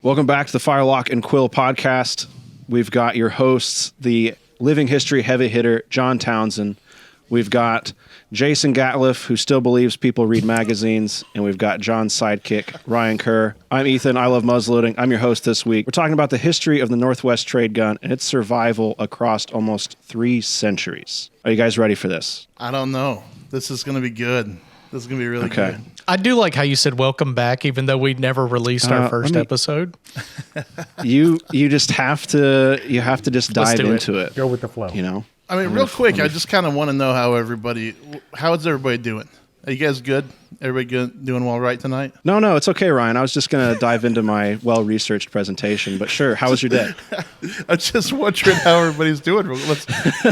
Welcome back to the Firelock and Quill podcast. We've got your hosts, the living history heavy hitter, John Townsend. We've got Jason Gatliff, who still believes people read magazines. And we've got John's sidekick, Ryan Kerr. I'm Ethan. I love muzzleloading. I'm your host this week. We're talking about the history of the Northwest trade gun and its survival across almost 3 centuries. Are you guys ready for this? I don't know. This is going to be good. This is going to be really good. I do like how you said welcome back, even though we never released our first episode. You just have to just dive into it. Go with the flow. You know? I mean, real quick, I just kind of want to know how is everybody doing? Are you guys good? Everybody good? Doing all right tonight? No, it's okay, Ryan. I was just going to dive into my well-researched presentation, but sure. How was your day? I'm just wondering how everybody's doing. Let's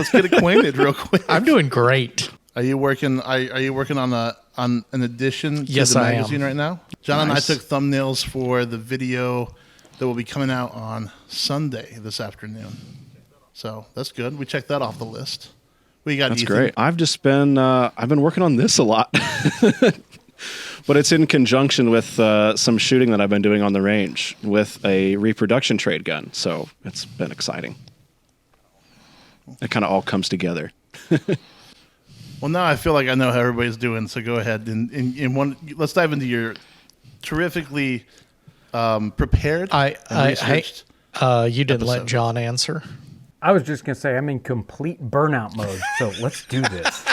get acquainted real quick. I'm doing great. Are you working? Are you working on an edition to Yes, the I magazine am. right now? John and I took thumbnails for the video that will be coming out on Sunday this afternoon. So that's good. We checked that off the list. We got. That's Ethan. great. I've just been working on this a lot, but it's in conjunction with some shooting that I've been doing on the range with a reproduction trade gun. So it's been exciting. It kind of all comes together. Well, now I feel like I know how everybody's doing, so go ahead and let's dive into your terrifically prepared and researched You didn't let episode. John answer. I was just going to say, I'm in complete burnout mode, so let's do this.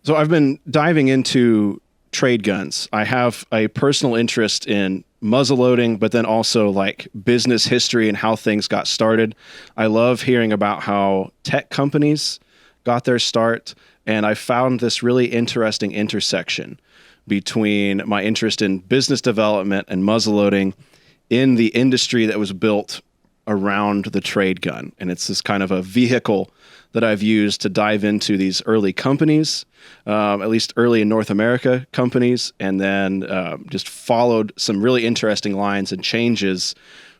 So I've been diving into trade guns. I have a personal interest in muzzleloading, but then also like business history and how things got started. I love hearing about how tech companies got their start, and I found this really interesting intersection between my interest in business development and muzzleloading in the industry that was built around the trade gun. And it's this kind of a vehicle that I've used to dive into these early companies, at least early in North America companies, and then just followed some really interesting lines and changes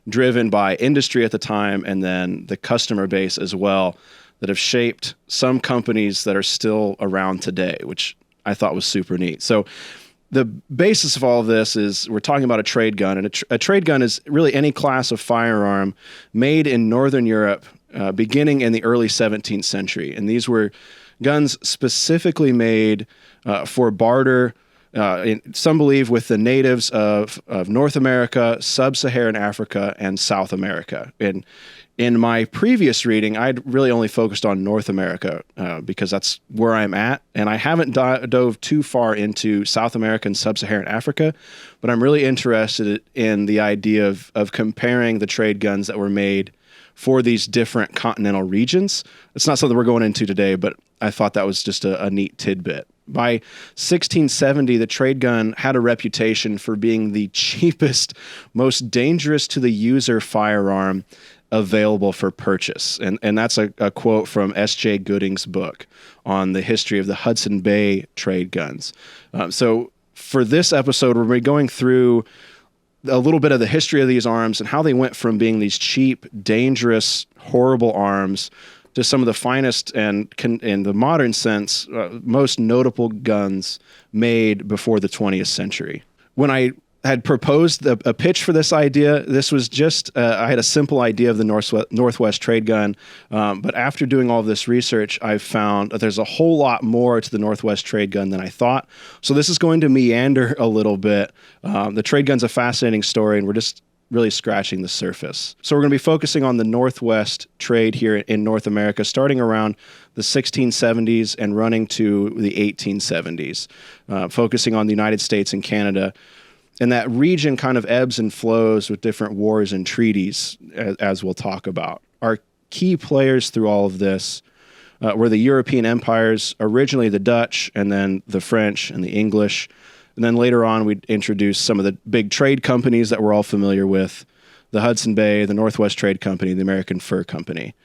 driven by industry at the time and then the customer base as well, that have shaped some companies that are still around today, which I thought was super neat. So the basis of all of this is we're talking about a trade gun, and a trade gun is really any class of firearm made in Northern Europe beginning in the early 17th century. And these were guns specifically made for barter, some believe with the natives of North America, Sub-Saharan Africa, and South America. And in my previous reading, I'd really only focused on North America because that's where I'm at. And I haven't dove too far into South America and Sub-Saharan Africa, but I'm really interested in the idea of comparing the trade guns that were made for these different continental regions. It's not something we're going into today, but I thought that was just a neat tidbit. By 1670, the trade gun had a reputation for being the cheapest, most dangerous to the user firearm available for purchase. And that's a quote from S.J. Gooding's book on the history of the Hudson Bay trade guns. So for this episode, we're going through a little bit of the history of these arms and how they went from being these cheap, dangerous, horrible arms to some of the finest and in the modern sense, most notable guns made before the 20th century. When I had proposed a pitch for this idea, this was just, I had a simple idea of the Northwest trade gun, but after doing all of this research, I've found that there's a whole lot more to the Northwest trade gun than I thought. So this is going to meander a little bit. The trade gun's a fascinating story, and we're just really scratching the surface. So we're going to be focusing on the Northwest trade here in North America, starting around the 1670s and running to the 1870s, focusing on the United States and Canada. And that region kind of ebbs and flows with different wars and treaties, as we'll talk about. Our key players through all of this were the European empires, originally the Dutch, and then the French and the English. And then later on, we'd introduce some of the big trade companies that we're all familiar with, the Hudson Bay, the Northwest Trade Company, the American Fur Company.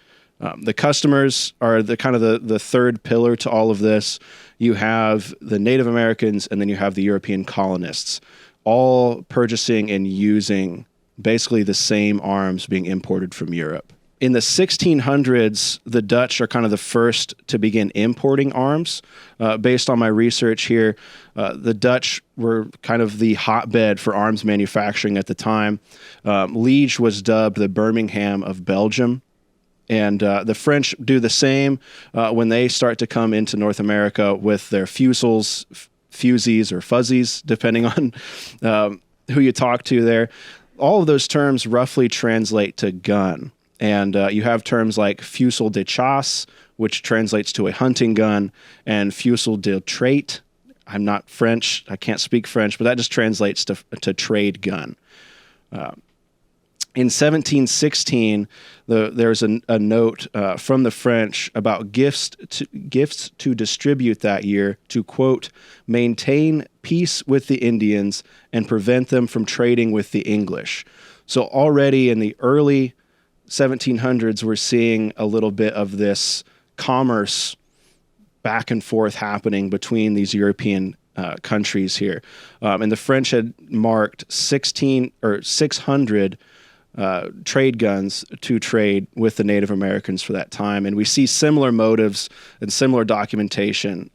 The customers are the third pillar to all of this. You have the Native Americans, and then you have the European colonists, all purchasing and using basically the same arms being imported from Europe. In the 1600s, the Dutch are kind of the first to begin importing arms. Based on my research here, the Dutch were kind of the hotbed for arms manufacturing at the time. Liege was dubbed the Birmingham of Belgium. And the French do the same when they start to come into North America with their fusils, fusies, or fuzzies, depending on who you talk to there. All of those terms roughly translate to gun. And you have terms like fusil de chasse, which translates to a hunting gun, and fusil de trait. I'm not French. I can't speak French, but that just translates to trade gun. In 1716, there's a note from the French about gifts to distribute that year to, quote, maintain peace with the Indians and prevent them from trading with the English. So already in the early 1700s, we're seeing a little bit of this commerce back and forth happening between these European countries here. And the French had marked 600 trade guns to trade with the Native Americans for that time. And we see similar motives and similar documentation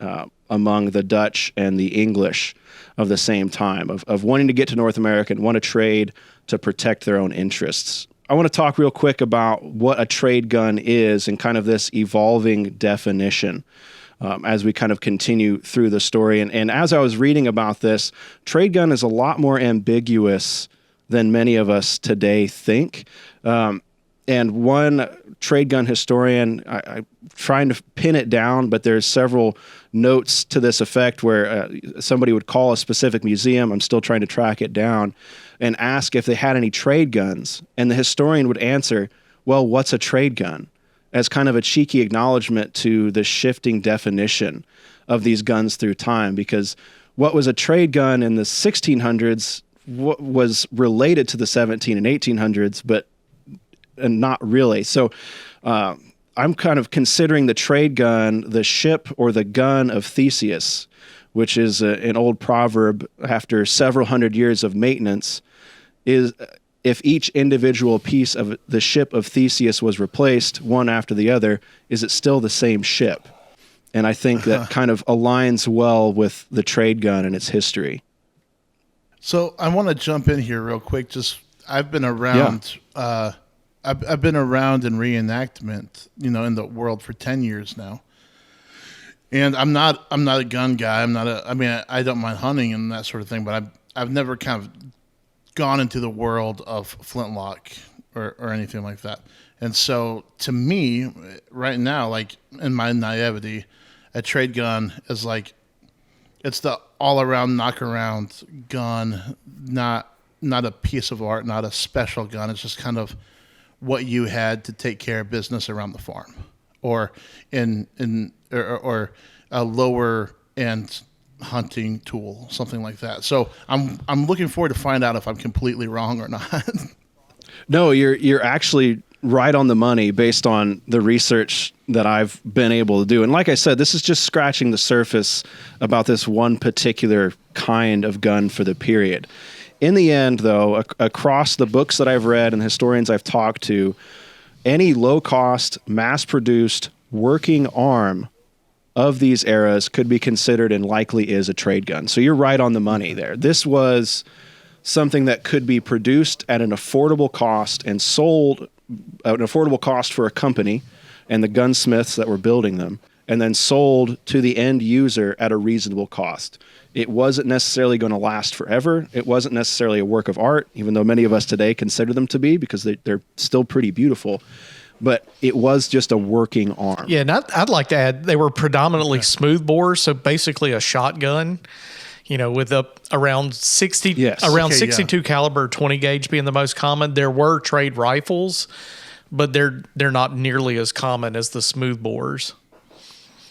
among the Dutch and the English of the same time, of wanting to get to North America and want to trade to protect their own interests. I want to talk real quick about what a trade gun is and kind of this evolving definition as we kind of continue through the story. And as I was reading about this, trade gun is a lot more ambiguous than many of us today think. And one trade gun historian, I'm trying to pin it down, but there's several notes to this effect where somebody would call a specific museum, I'm still trying to track it down, and ask if they had any trade guns. And the historian would answer, well, what's a trade gun? As kind of a cheeky acknowledgement to the shifting definition of these guns through time, because what was a trade gun in the 1600s was related to the 17 and 1800s, but not really. So I'm kind of considering the trade gun the ship or the gun of Theseus, which is an old proverb after several hundred years of maintenance, is if each individual piece of the ship of Theseus was replaced one after the other, is it still the same ship? And I think that kind of aligns well with the trade gun and its history. So I want to jump in here real quick. I've been around. Yeah. I've been around in reenactment, in the world for 10 years now. And I'm not a gun guy. I don't mind hunting and that sort of thing, but I've never kind of gone into the world of flintlock or anything like that. And so to me, right now, like in my naivety, a trade gun is like, it's the all-around knock-around gun, not a piece of art, not a special gun. It's just kind of what you had to take care of business around the farm, or or a lower-end hunting tool, something like that. So I'm looking forward to find out if I'm completely wrong or not. No, you're actually right on the money based on the research that I've been able to do. And like I said, this is just scratching the surface about this one particular kind of gun for the period. In the end, though, across the books that I've read and historians I've talked to, any low-cost, mass-produced working arm of these eras could be considered and likely is a trade gun. So you're right on the money there. This was something that could be produced at an affordable cost and sold at an affordable cost for a company and the gunsmiths that were building them, and then sold to the end user at a reasonable cost. It wasn't necessarily going to last forever. It wasn't necessarily a work of art, even though many of us today consider them to be, because they're still pretty beautiful. But it was just a working arm. Yeah, and I'd like to add, they were predominantly smooth bores, so basically a shotgun, with around 60, yes. around 62 caliber 20 gauge being the most common. There were trade rifles, but they're not nearly as common as the smooth bores.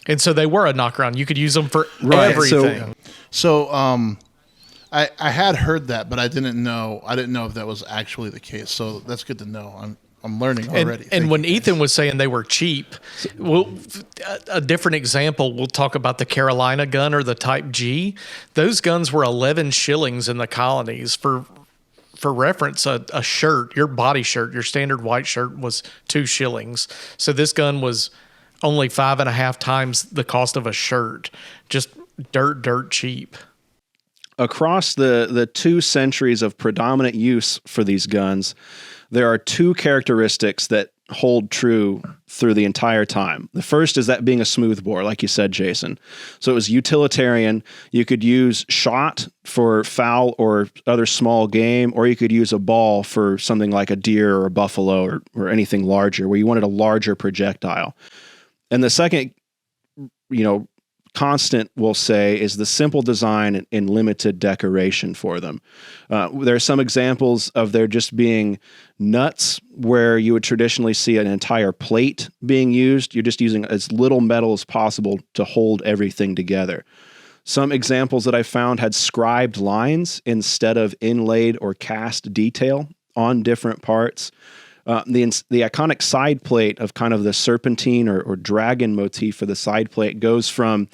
And so they were a knockaround. You could use them for everything. So I had heard that, but I didn't know if that was actually the case. So that's good to know. I'm learning already. And when Ethan was saying they were cheap, a different example, we'll talk about the Carolina gun or the Type G. Those guns were 11 shillings in the colonies for for reference, a shirt, your body shirt, your standard white shirt was 2 shillings. So this gun was only 5.5 times the cost of a shirt. Just dirt cheap. Across the 2 centuries of predominant use for these guns, there are 2 characteristics that hold true through the entire time. The first is that being a smoothbore, like you said, Jason. So it was utilitarian. You could use shot for fowl or other small game, or you could use a ball for something like a deer or a buffalo or anything larger, where you wanted a larger projectile. And the second, constant, we'll say, is the simple design and limited decoration for them. There are some examples of there just being nuts where you would traditionally see an entire plate being used. You're just using as little metal as possible to hold everything together. Some examples that I found had scribed lines instead of inlaid or cast detail on different parts. The iconic side plate of kind of the serpentine or dragon motif for the side plate goes from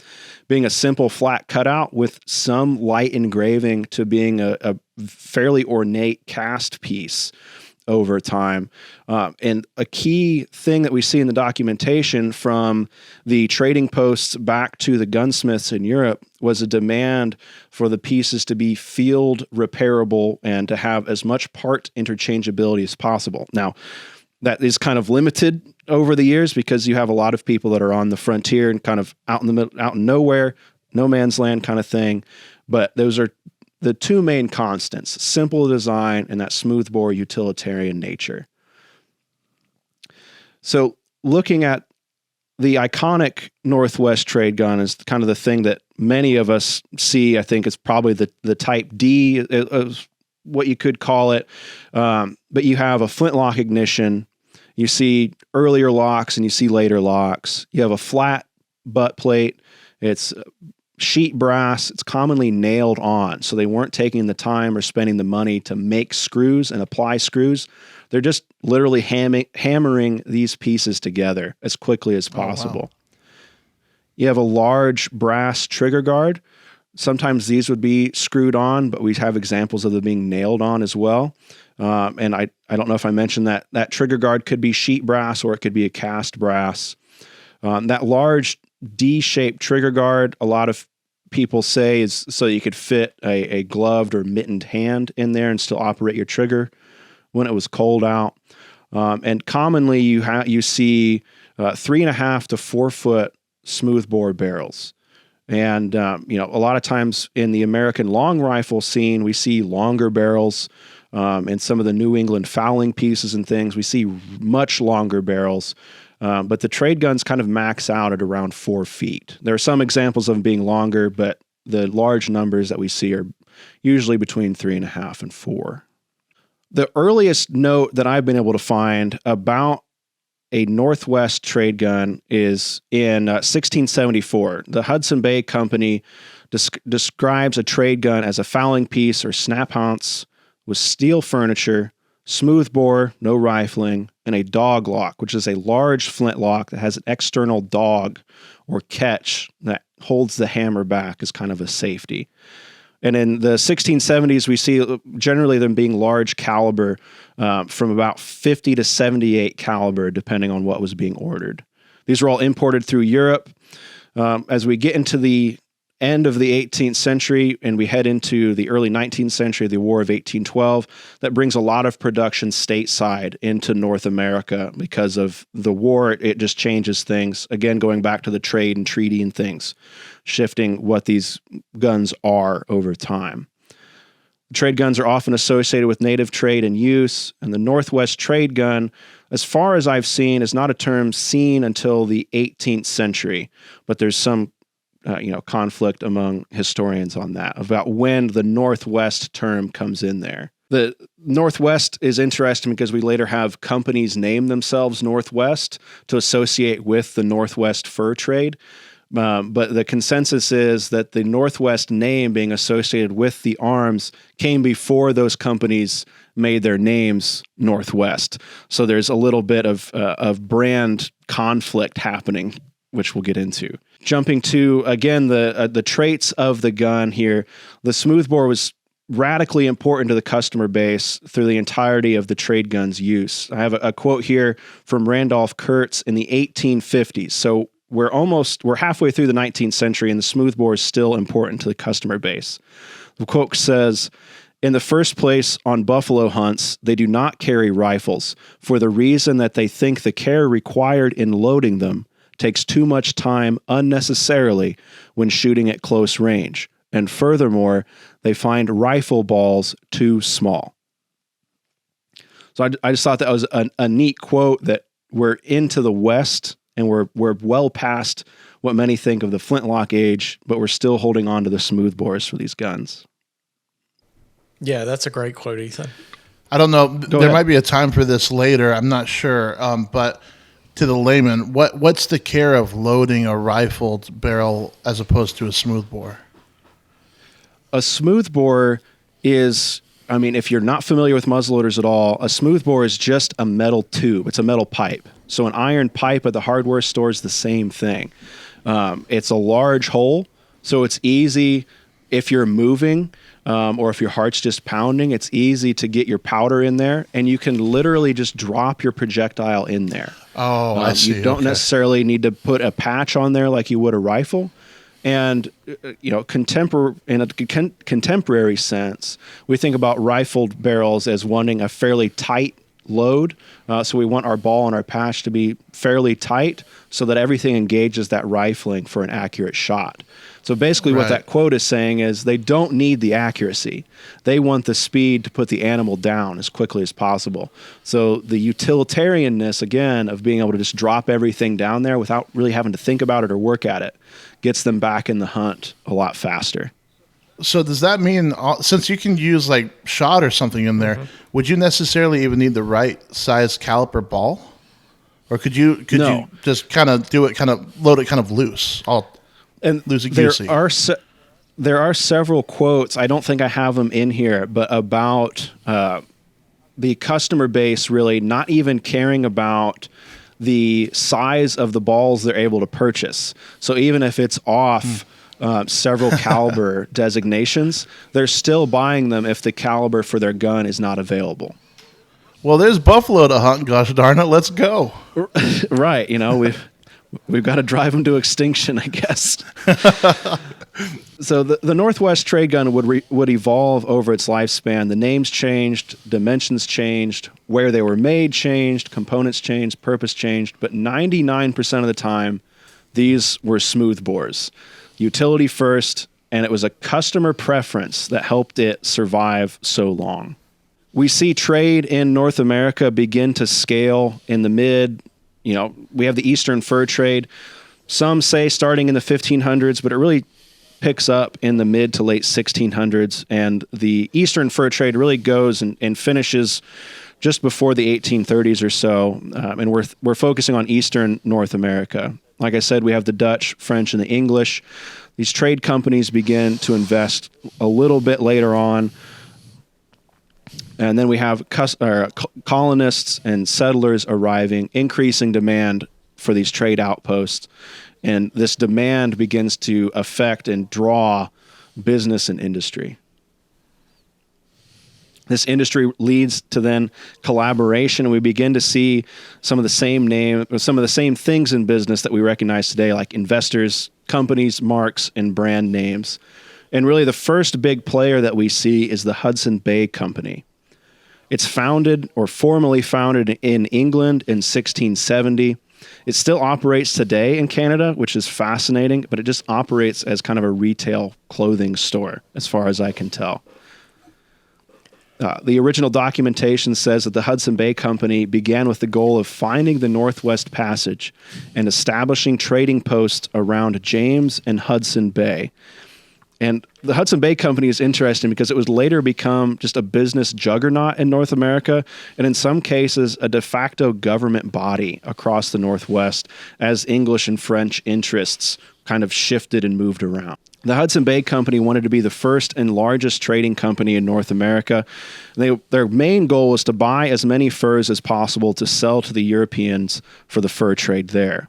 being a simple flat cutout with some light engraving to being a fairly ornate cast piece over time. And a key thing that we see in the documentation from the trading posts back to the gunsmiths in Europe was a demand for the pieces to be field repairable and to have as much part interchangeability as possible. Now, that is kind of limited over the years because you have a lot of people that are on the frontier and kind of out in the middle, out in nowhere, no man's land kind of thing. But those are the 2 main constants: simple design and that smoothbore utilitarian nature. So looking at the iconic Northwest trade gun is kind of the thing that many of us see. I think it's probably the Type D, is what you could call it. But you have a flintlock ignition. You see earlier locks and you see later locks. You have a flat butt plate. It's sheet brass. It's commonly nailed on. So they weren't taking the time or spending the money to make screws and apply screws. They're just literally hammering these pieces together as quickly as possible. Oh, wow. You have a large brass trigger guard. Sometimes these would be screwed on, but we have examples of them being nailed on as well. And I don't know if I mentioned that trigger guard could be sheet brass or it could be a cast brass. That large D-shaped trigger guard, a lot of people say is so you could fit a gloved or mittened hand in there and still operate your trigger when it was cold out. And commonly you see 3.5 to 4 foot smoothbore barrels. And, a lot of times in the American long rifle scene, we see longer barrels. In some of the New England fowling pieces and things, we see much longer barrels. But the trade guns kind of max out at around 4 feet. There are some examples of them being longer, but the large numbers that we see are usually between 3.5 and 4. The earliest note that I've been able to find about a Northwest trade gun is in 1674. The Hudson Bay Company describes a trade gun as a fowling piece or snap-haunce with steel furniture, smoothbore, no rifling, and a dog lock, which is a large flintlock that has an external dog or catch that holds the hammer back as kind of a safety. And in the 1670s, we see generally them being large caliber, from about 50 to 78 caliber, depending on what was being ordered. These were all imported through Europe. As we get into the end of the 18th century and we head into the early 19th century, the War of 1812, that brings a lot of production stateside into North America because of the war. It just changes things. Again, going back to the trade and treaty and things, shifting what these guns are over time. Trade guns are often associated with native trade and use, and the Northwest trade gun, as far as I've seen, is not a term seen until the 18th century, but there's some conflict among historians on that, about when the Northwest term comes in there. The Northwest is interesting because we later have companies name themselves Northwest to associate with the Northwest fur trade. But the consensus is that the Northwest name being associated with the arms came before those companies made their names Northwest. So there's a little bit of brand conflict happening, which we'll get into. Jumping to, again, the traits of the gun here, the smoothbore was radically important to the customer base through the entirety of the trade gun's use. I have a quote here from Randolph Kurtz in the 1850s. So we're halfway through the 19th century, and the smoothbore is still important to the customer base. The quote says, "In the first place, on buffalo hunts, they do not carry rifles for the reason that they think the care required in loading them takes too much time unnecessarily when shooting at close range. And furthermore, they find rifle balls too small." So I just thought that was a neat quote, that we're into the West and we're well past what many think of the flintlock age, but we're still holding on to the smoothbores for these guns. Yeah, that's a great quote, Ethan. I don't know. Go there ahead. might be a time for this later. I'm not sure. But to the layman, what's the care of loading a rifled barrel as opposed to a smoothbore? A smoothbore is, if you're not familiar with muzzleloaders at all, a smoothbore is just a metal tube. It's a metal pipe. So an iron pipe at the hardware store is the same thing. It's a large hole, so it's easy if you're moving or if your heart's just pounding. It's easy to get your powder in there, and you can literally just drop your projectile in there. Oh, I see. You don't necessarily need to put a patch on there like you would a rifle. And, in a contemporary sense, we think about rifled barrels as wanting a fairly tight load. So we want our ball and our patch to be fairly tight so that everything engages that rifling for an accurate shot. So basically what that quote is saying is they don't need the accuracy. They want the speed to put the animal down as quickly as possible. So the utilitarianness, again, of being able to just drop everything down there without really having to think about it or work at it gets them back in the hunt a lot faster. So does that mean, since you can use like shot or something in there, would you necessarily even need the right size caliper ball? Or could you just kind of do it, kind of load it kind of loose, all loosey-goosey? There are several quotes, I don't think I have them in here, but about the customer base really not even caring about the size of the balls they're able to purchase. So even if it's off several caliber designations, they're still buying them if the caliber for their gun is not available. Well, there's buffalo to hunt, gosh darn it, let's go. Right, we've got to drive them to extinction, I guess. So the Northwest trade gun would evolve over its lifespan. The names changed, dimensions changed, where they were made changed, components changed, purpose changed, but 99% of the time, these were smoothbores. Utility first, and it was a customer preference that helped it survive so long. We see trade in North America begin to scale in the we have the Eastern fur trade. Some say starting in the 1500s, but it really picks up in the mid to late 1600s. And the Eastern fur trade really goes and finishes just before the 1830s or so. And we're focusing on Eastern North America. Like I said, we have the Dutch, French, and the English. These trade companies begin to invest a little bit later on. And then we have colonists and settlers arriving, increasing demand for these trade outposts. And this demand begins to affect and draw business and industry. This industry leads to then collaboration, and we begin to see some of the same things in business that we recognize today, like investors, companies, marks, and brand names. And really the first big player that we see is the Hudson Bay Company. It's formally founded in England in 1670. It still operates today in Canada, which is fascinating, but it just operates as kind of a retail clothing store, as far as I can tell. The original documentation says that the Hudson Bay Company began with the goal of finding the Northwest Passage and establishing trading posts around James and Hudson Bay. And the Hudson Bay Company is interesting because it would later become just a business juggernaut in North America, and in some cases, a de facto government body across the Northwest as English and French interests kind of shifted and moved around. The Hudson Bay Company wanted to be the first and largest trading company in North America. Their main goal was to buy as many furs as possible to sell to the Europeans for the fur trade there.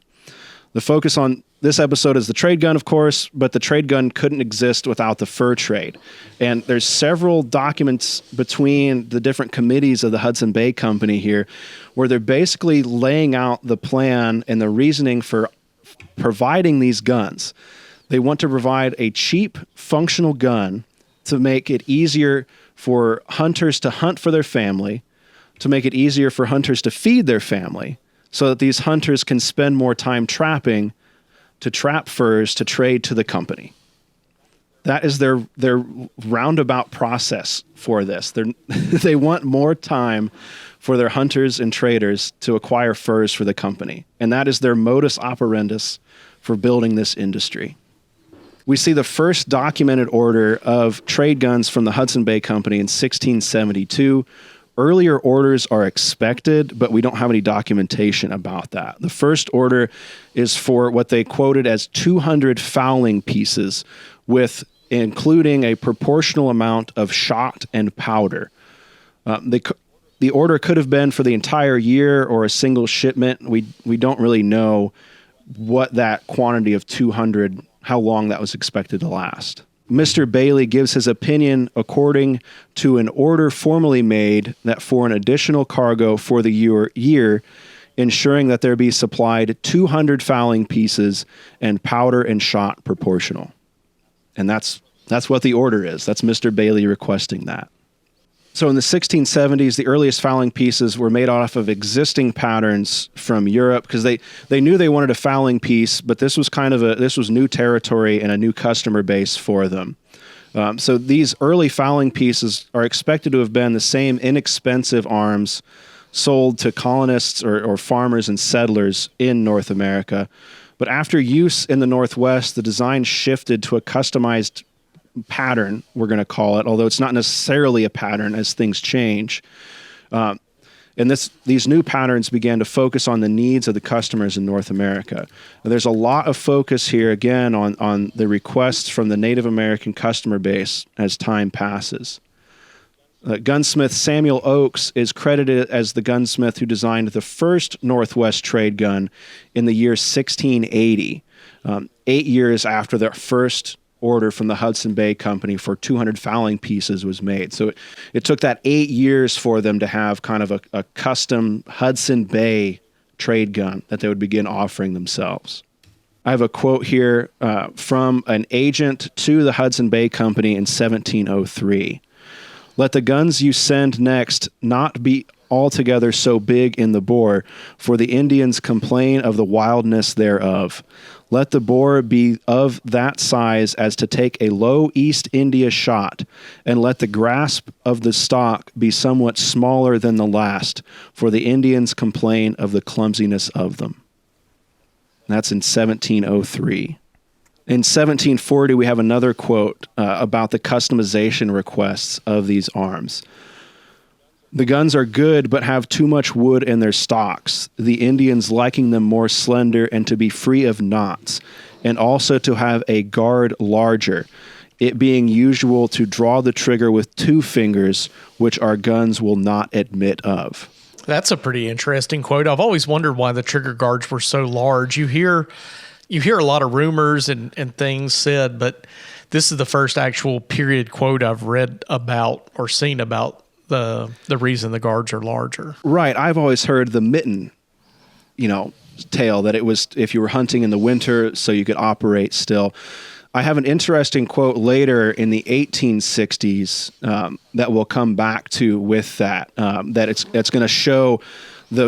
The focus on this episode is the trade gun, of course, but the trade gun couldn't exist without the fur trade. And there's several documents between the different committees of the Hudson Bay Company here where they're basically laying out the plan and the reasoning for providing these guns. They want to provide a cheap, functional gun to make it easier for hunters to hunt for their family, to make it easier for hunters to feed their family, so that these hunters can spend more time trapping to trap furs to trade to the company. That is their roundabout process for this. They want more time for their hunters and traders to acquire furs for the company. And that is their modus operandus for building this industry. We see the first documented order of trade guns from the Hudson Bay Company in 1672. Earlier orders are expected, but we don't have any documentation about that. The first order is for what they quoted as 200 fowling pieces, with including a proportional amount of shot and powder. The order could have been for the entire year or a single shipment. We don't really know what that quantity of 200, how long that was expected to last. Mr. Bailey gives his opinion according to an order formally made that for an additional cargo for the year, ensuring that there be supplied 200 fowling pieces and powder and shot proportional. And that's what the order is. That's Mr. Bailey requesting that. So in the 1670s, the earliest fowling pieces were made off of existing patterns from Europe because they knew they wanted a fowling piece, but this was new territory and a new customer base for them. So these early fowling pieces are expected to have been the same inexpensive arms sold to colonists or farmers and settlers in North America. But after use in the Northwest, the design shifted to a customized pattern, we're going to call it, although it's not necessarily a pattern as things change. And these new patterns began to focus on the needs of the customers in North America. Now, there's a lot of focus here, again, on the requests from the Native American customer base as time passes. Gunsmith Samuel Oakes is credited as the gunsmith who designed the first Northwest trade gun in the year 1680, 8 years after the first order from the Hudson Bay Company for 200 fowling pieces was made. So it took that 8 years for them to have kind of a custom Hudson Bay trade gun that they would begin offering themselves. I have a quote here from an agent to the Hudson Bay Company in 1703. "Let the guns you send next not be altogether so big in the bore, for the Indians complain of the wildness thereof. Let the bore be of that size as to take a low East India shot, and let the grasp of the stock be somewhat smaller than the last, for the Indians complain of the clumsiness of them." That's in 1703. In 1740, we have another quote about the customization requests of these arms. "The guns are good, but have too much wood in their stocks, the Indians liking them more slender and to be free of knots, and also to have a guard larger, it being usual to draw the trigger with 2 fingers, which our guns will not admit of." That's a pretty interesting quote. I've always wondered why the trigger guards were so large. You hear a lot of rumors and things said, but this is the first actual period quote I've read about or seen about the reason the guards are larger. Right. I've always heard the mitten, tale that it was if you were hunting in the winter so you could operate still. I have an interesting quote later in the 1860s that we'll come back to with that it's going to show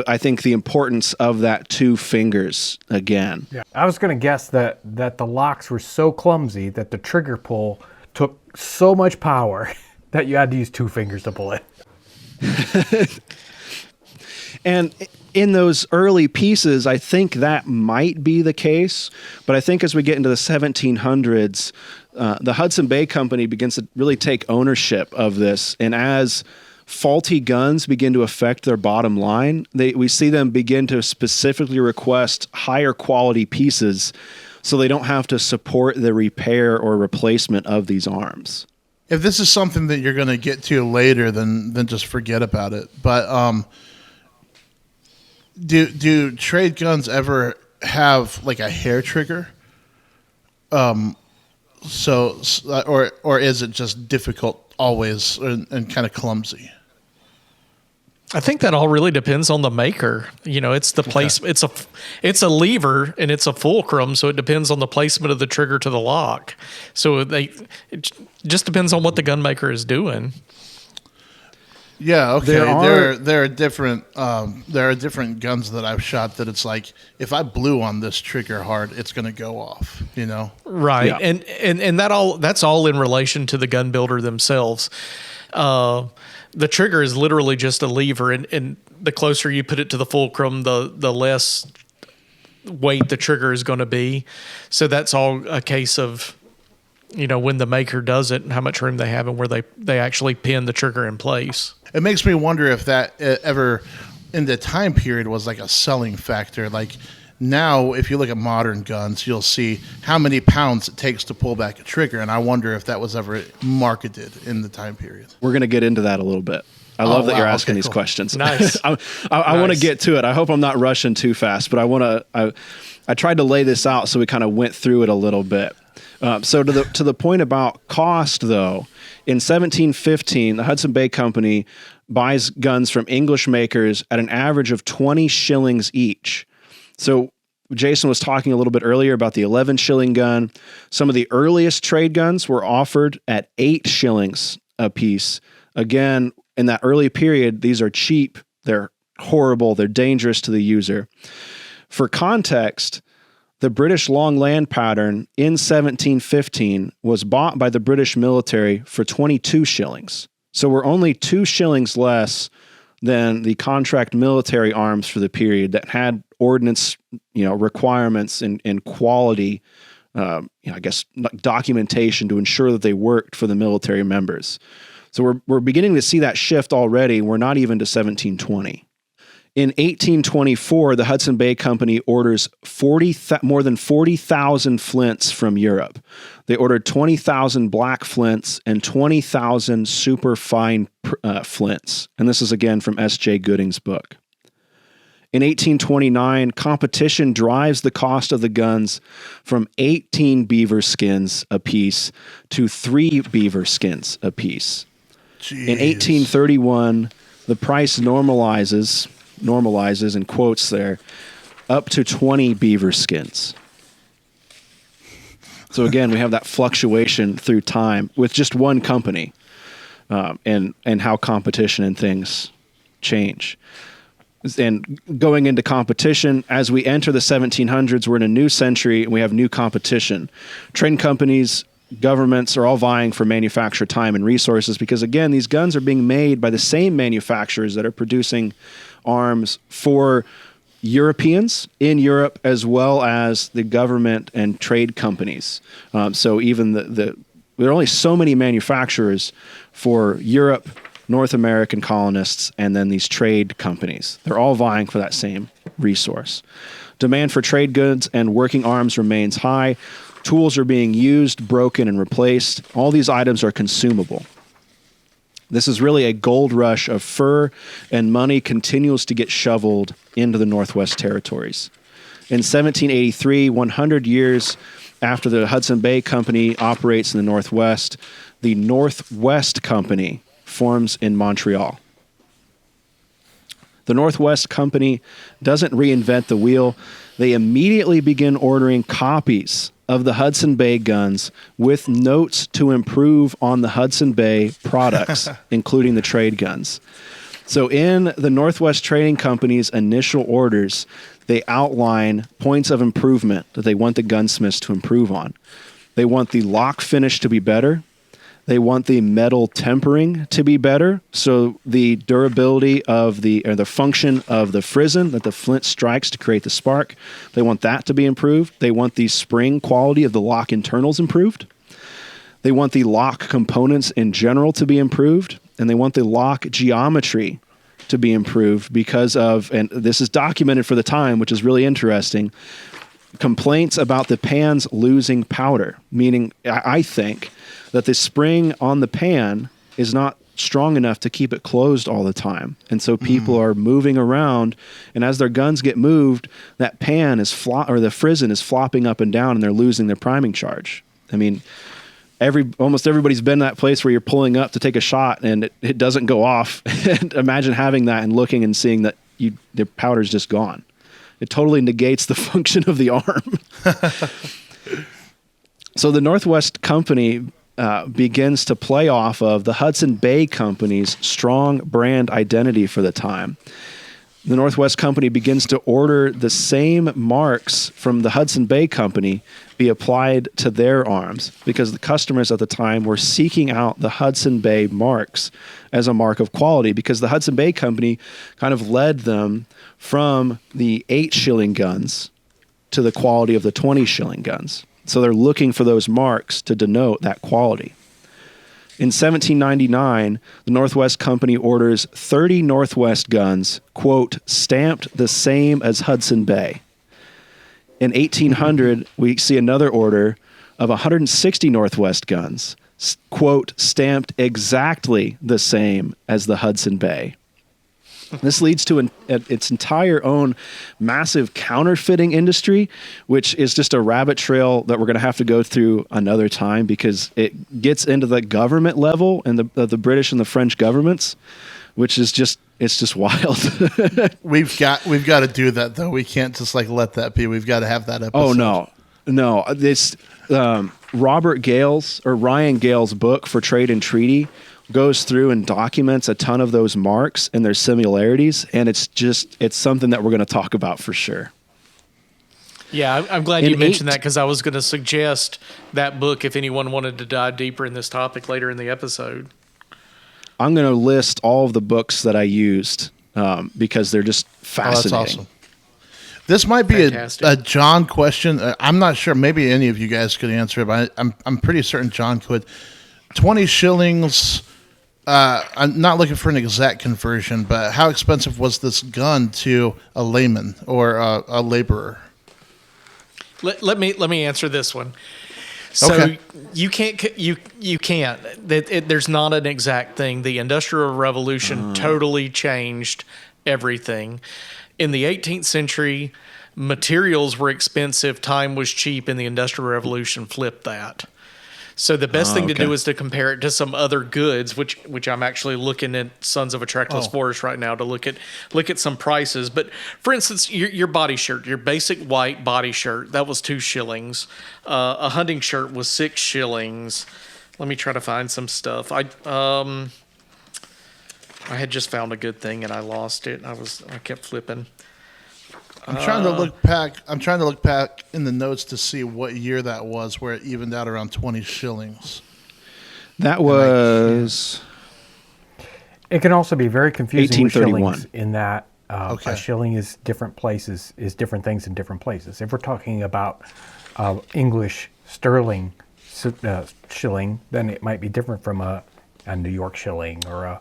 I think the importance of that 2 fingers again. Yeah, I was going to guess that the locks were so clumsy that the trigger pull took so much power that you had to use 2 fingers to pull it. And in those early pieces, I think that might be the case. But I think as we get into the 1700s, the Hudson Bay Company begins to really take ownership of this. And as faulty guns begin to affect their bottom line, we see them begin to specifically request higher quality pieces so they don't have to support the repair or replacement of these arms. If this is something that you're going to get to later, then just forget about it. But do trade guns ever have like a hair trigger? or is it just difficult always and kind of clumsy? I think that all really depends on the maker. It's the place. It's a lever and it's a fulcrum, so it depends on the placement of the trigger to the lock. So it just depends on what the gun maker is doing. Yeah, okay. There are different guns that I've shot that it's like if I blew on this trigger hard, it's going to go off. Right, Yeah. and that's all in relation to the gun builder themselves. The trigger is literally just a lever, and the closer you put it to the fulcrum, the less weight the trigger is going to be. So that's all a case of, when the maker does it and how much room they have and where they actually pin the trigger in place. It makes me wonder if that ever in the time period was like a selling factor. Like now, if you look at modern guns, you'll see how many pounds it takes to pull back a trigger. And I wonder if that was ever marketed in the time period. We're going to get into that a little bit. I love that you're asking these questions. Nice. I want to get to it. I hope I'm not rushing too fast, but I tried to lay this out so we kind of went through it a little bit. So to the point about cost, though, in 1715, the Hudson Bay Company buys guns from English makers at an average of 20 shillings each. So Jason was talking a little bit earlier about the 11 shilling gun. Some of the earliest trade guns were offered at 8 shillings a piece. Again, in that early period, these are cheap, they're horrible, they're dangerous to the user. For context, the British long land pattern in 1715 was bought by the British military for 22 shillings. So we're only 2 shillings less than the contract military arms for the period that had ordnance, requirements and quality, I guess documentation to ensure that they worked for the military members. So we're beginning to see that shift already. We're not even to 1720. In 1824, the Hudson Bay Company orders more than 40,000 flints from Europe. They ordered 20,000 black flints and 20,000 superfine flints. And this is again from S.J. Gooding's book. In 1829, competition drives the cost of the guns from 18 beaver skins apiece to 3 beaver skins apiece. Jeez. In 1831, the price normalizes in quotes there, up to 20 beaver skins. So again, we have that fluctuation through time with just one company, and how competition and things change. And going into competition, as we enter the 1700s, we're in a new century and we have new competition. Train companies, governments are all vying for manufacturer time and resources because, again, these guns are being made by the same manufacturers that are producing arms for Europeans in Europe, as well as the government and trade companies. So even there are only so many manufacturers for Europe, North American colonists, and then these trade companies. They're all vying for that same resource. Demand for trade goods and working arms remains high. Tools are being used, broken, and replaced. All these items are consumable. This is really a gold rush of fur, and money continues to get shoveled into the Northwest Territories. In 1783, 100 years after the Hudson Bay Company operates in the Northwest, the Northwest Company forms in Montreal. The Northwest Company doesn't reinvent the wheel. They immediately begin ordering copies of the Hudson Bay guns with notes to improve on the Hudson Bay products, including the trade guns. So in the Northwest Trading Company's initial orders, they outline points of improvement that they want the gunsmiths to improve on. They want the lock finish to be better. They want the metal tempering to be better, so the durability of the function of the frizzen that the flint strikes to create the spark, they want that to be improved. They want the spring quality of the lock internals improved. They want the lock components in general to be improved, and they want the lock geometry to be improved because of, and this is documented for the time, which is really interesting, complaints about the pans losing powder, meaning I think that the spring on the pan is not strong enough to keep it closed all the time. And so people are moving around, and as their guns get moved, that pan is or the frizzen is flopping up and down, and they're losing their priming charge. I mean, almost everybody's been in that place where you're pulling up to take a shot and it doesn't go off. And imagine having that and looking and seeing that the powder's just gone. It totally negates the function of the arm. So the Northwest Company begins to play off of the Hudson Bay Company's strong brand identity for the time. The Northwest Company begins to order the same marks from the Hudson Bay Company be applied to their arms because the customers at the time were seeking out the Hudson Bay marks as a mark of quality, because the Hudson Bay Company kind of led them from the 8-shilling guns to the quality of the 20-shilling guns. So they're looking for those marks to denote that quality. In 1799, the Northwest Company orders 30 Northwest guns, quote, stamped the same as Hudson Bay. In 1800, we see another order of 160 Northwest guns, quote, stamped exactly the same as the Hudson Bay. This leads to its entire own massive counterfeiting industry, which is just a rabbit trail that we're going to have to go through another time, because it gets into the government level and the British and the French governments, which is just wild. We've got to do that though. We can't just let that be. We've got to have that episode. Oh no. This Ryan Gale's book For Trade and Treaty goes through and documents a ton of those marks and their similarities, and it's something that we're going to talk about for sure. Yeah, I'm glad you mentioned that, because I was going to suggest that book if anyone wanted to dive deeper in this topic later in the episode. I'm going to list all of the books that I used because they're just fascinating. Oh, that's awesome. This might be a John question. I'm not sure. Maybe any of you guys could answer it, but I'm pretty certain John could. 20 shillings. I'm not looking for an exact conversion, but how expensive was this gun to a layman or a laborer? Let me answer this one. So Okay. you can't. There's not an exact thing. The Industrial Revolution totally changed everything. In the 18th century, materials were expensive, time was cheap, and the Industrial Revolution flipped that. So the best thing to do is to compare it to some other goods, which I'm actually looking at Sons of a Trackless Forest right now to look at some prices. But for instance, your body shirt, your basic white body shirt, that was 2 shillings. A hunting shirt was 6 shillings. Let me try to find some stuff. I had just found a good thing and I lost it. I kept flipping. I'm trying to look back. I'm trying to look back in the notes to see what year that was, where it evened out around 20 shillings. That was. It can also be very confusing with 1831. shillings in that a shilling is different places, is different things in different places. If we're talking about English sterling shilling, then it might be different from a New York shilling or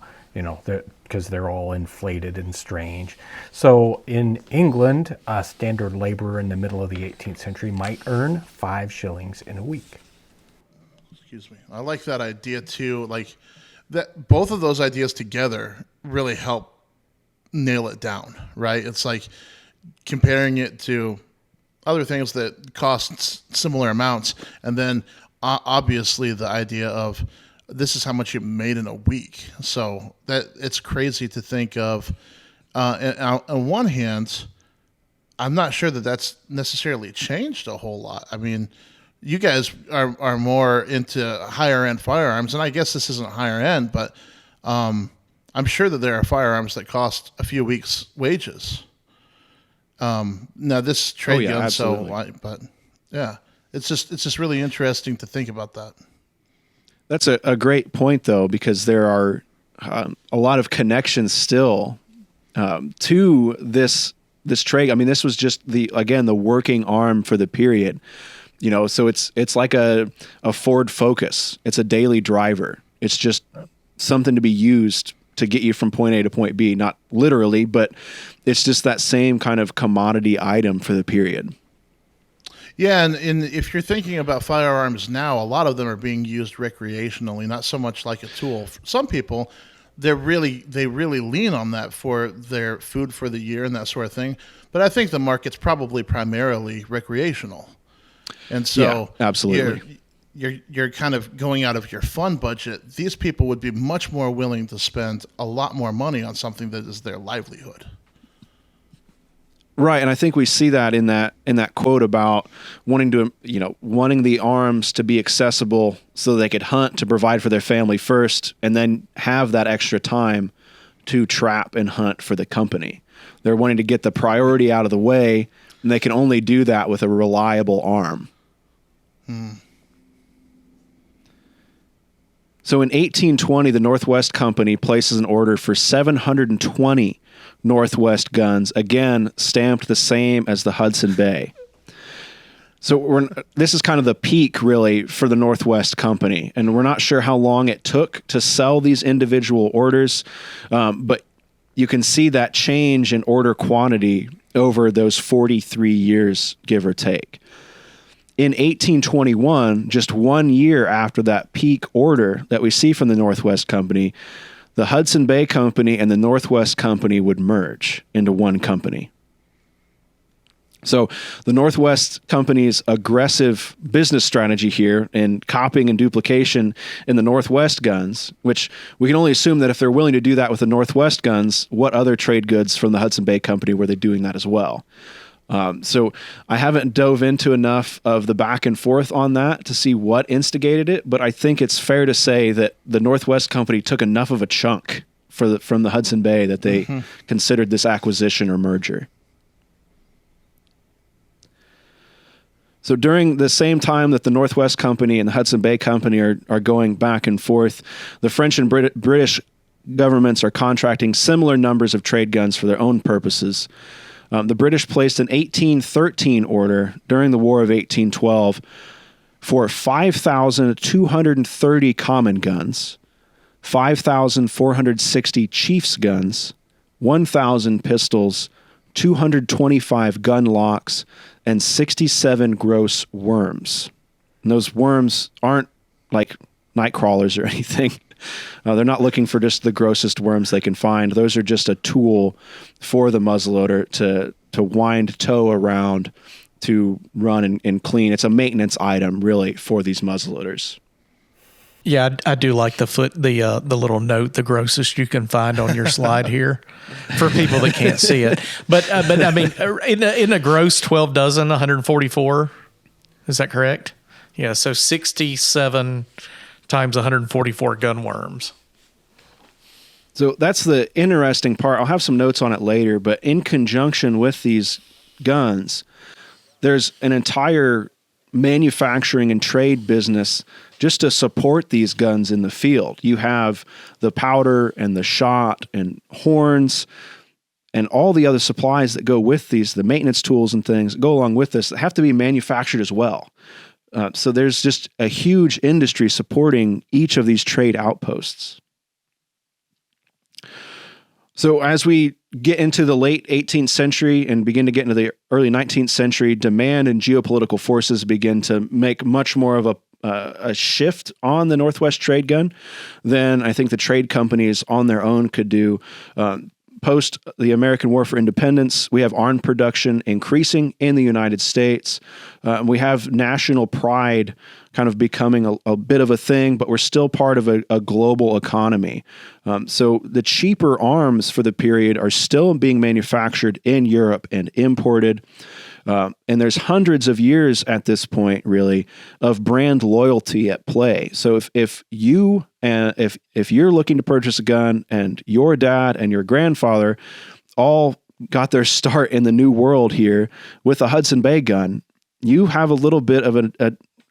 because they're all inflated and strange. So in England, a standard laborer in the middle of the 18th century might earn 5 shillings in a week. Excuse me. I like that idea too. Like that, both of those ideas together really help nail it down, right? It's like comparing it to other things that cost similar amounts, and then obviously the idea of this is how much you made in a week. So that it's crazy to think of. On one hand, I'm not sure that that's necessarily changed a whole lot. I mean, you guys are more into higher end firearms, and I guess this isn't higher end, but I'm sure that there are firearms that cost a few weeks' wages. Now this trade gun, but yeah, it's just really interesting to think about that. That's a great point, though, because there are a lot of connections still to this trade. I mean, this was just the working arm for the period. So it's like a Ford Focus. It's a daily driver. It's just something to be used to get you from point A to point B. Not literally, but it's just that same kind of commodity item for the period. Yeah, and if you're thinking about firearms now, a lot of them are being used recreationally, not so much like a tool. For some people, they really lean on that for their food for the year and that sort of thing. But I think the market's probably primarily recreational, and so yeah, absolutely. You're kind of going out of your fund budget. These people would be much more willing to spend a lot more money on something that is their livelihood. Right, and I think we see that in that quote about wanting the arms to be accessible so they could hunt to provide for their family first, and then have that extra time to trap and hunt for the company. They're wanting to get the priority out of the way, and they can only do that with a reliable arm. So in 1820, the Northwest Company places an order for 720 Northwest guns, again stamped the same as the Hudson Bay. So this is kind of the peak, really, for the Northwest Company, and we're not sure how long it took to sell these individual orders, but you can see that change in order quantity over those 43 years, give or take. In 1821, just 1 year after that peak order that we see from the Northwest Company, the Hudson Bay Company and the Northwest Company would merge into one company. So the Northwest Company's aggressive business strategy here in copying and duplication in the Northwest guns, which we can only assume that if they're willing to do that with the Northwest guns, what other trade goods from the Hudson Bay Company were they doing that as well? So I haven't dove into enough of the back and forth on that to see what instigated it, but I think it's fair to say that the Northwest Company took enough of a chunk from the Hudson Bay that they considered this acquisition or merger. So during the same time that the Northwest Company and the Hudson Bay Company are going back and forth, the French and British governments are contracting similar numbers of trade guns for their own purposes. The British placed an 1813 order during the War of 1812 for 5,230 common guns, 5,460 chief's guns, 1,000 pistols, 225 gun locks, and 67 gross worms. And those worms aren't like night crawlers or anything. They're not looking for just the grossest worms they can find. Those are just a tool for the muzzleloader to wind tow around to run and clean. It's a maintenance item, really, for these muzzleloaders. Yeah, I do like the little note, the grossest you can find on your slide here, for people that can't see it. But I mean, in a gross 12 dozen, 144, is that correct? Yeah, so 67 times 144 gun worms. So that's the interesting part. I'll have some notes on it later, but in conjunction with these guns, there's an entire manufacturing and trade business just to support these guns in the field. You have the powder and the shot and horns and all the other supplies that go with these, the maintenance tools and things that go along with this that have to be manufactured as well. So there's just a huge industry supporting each of these trade outposts. So as we get into the late 18th century and begin to get into the early 19th century, demand and geopolitical forces begin to make much more of a shift on the Northwest trade gun than I think the trade companies on their own could do. Post the American War for Independence, we have arms production increasing in the United States. We have national pride kind of becoming a bit of a thing, but we're still part of a global economy. So the cheaper arms for the period are still being manufactured in Europe and imported. And there's hundreds of years at this point, really, of brand loyalty at play. So if you're looking to purchase a gun and your dad and your grandfather all got their start in the new world here with a Hudson Bay gun, you have a little bit of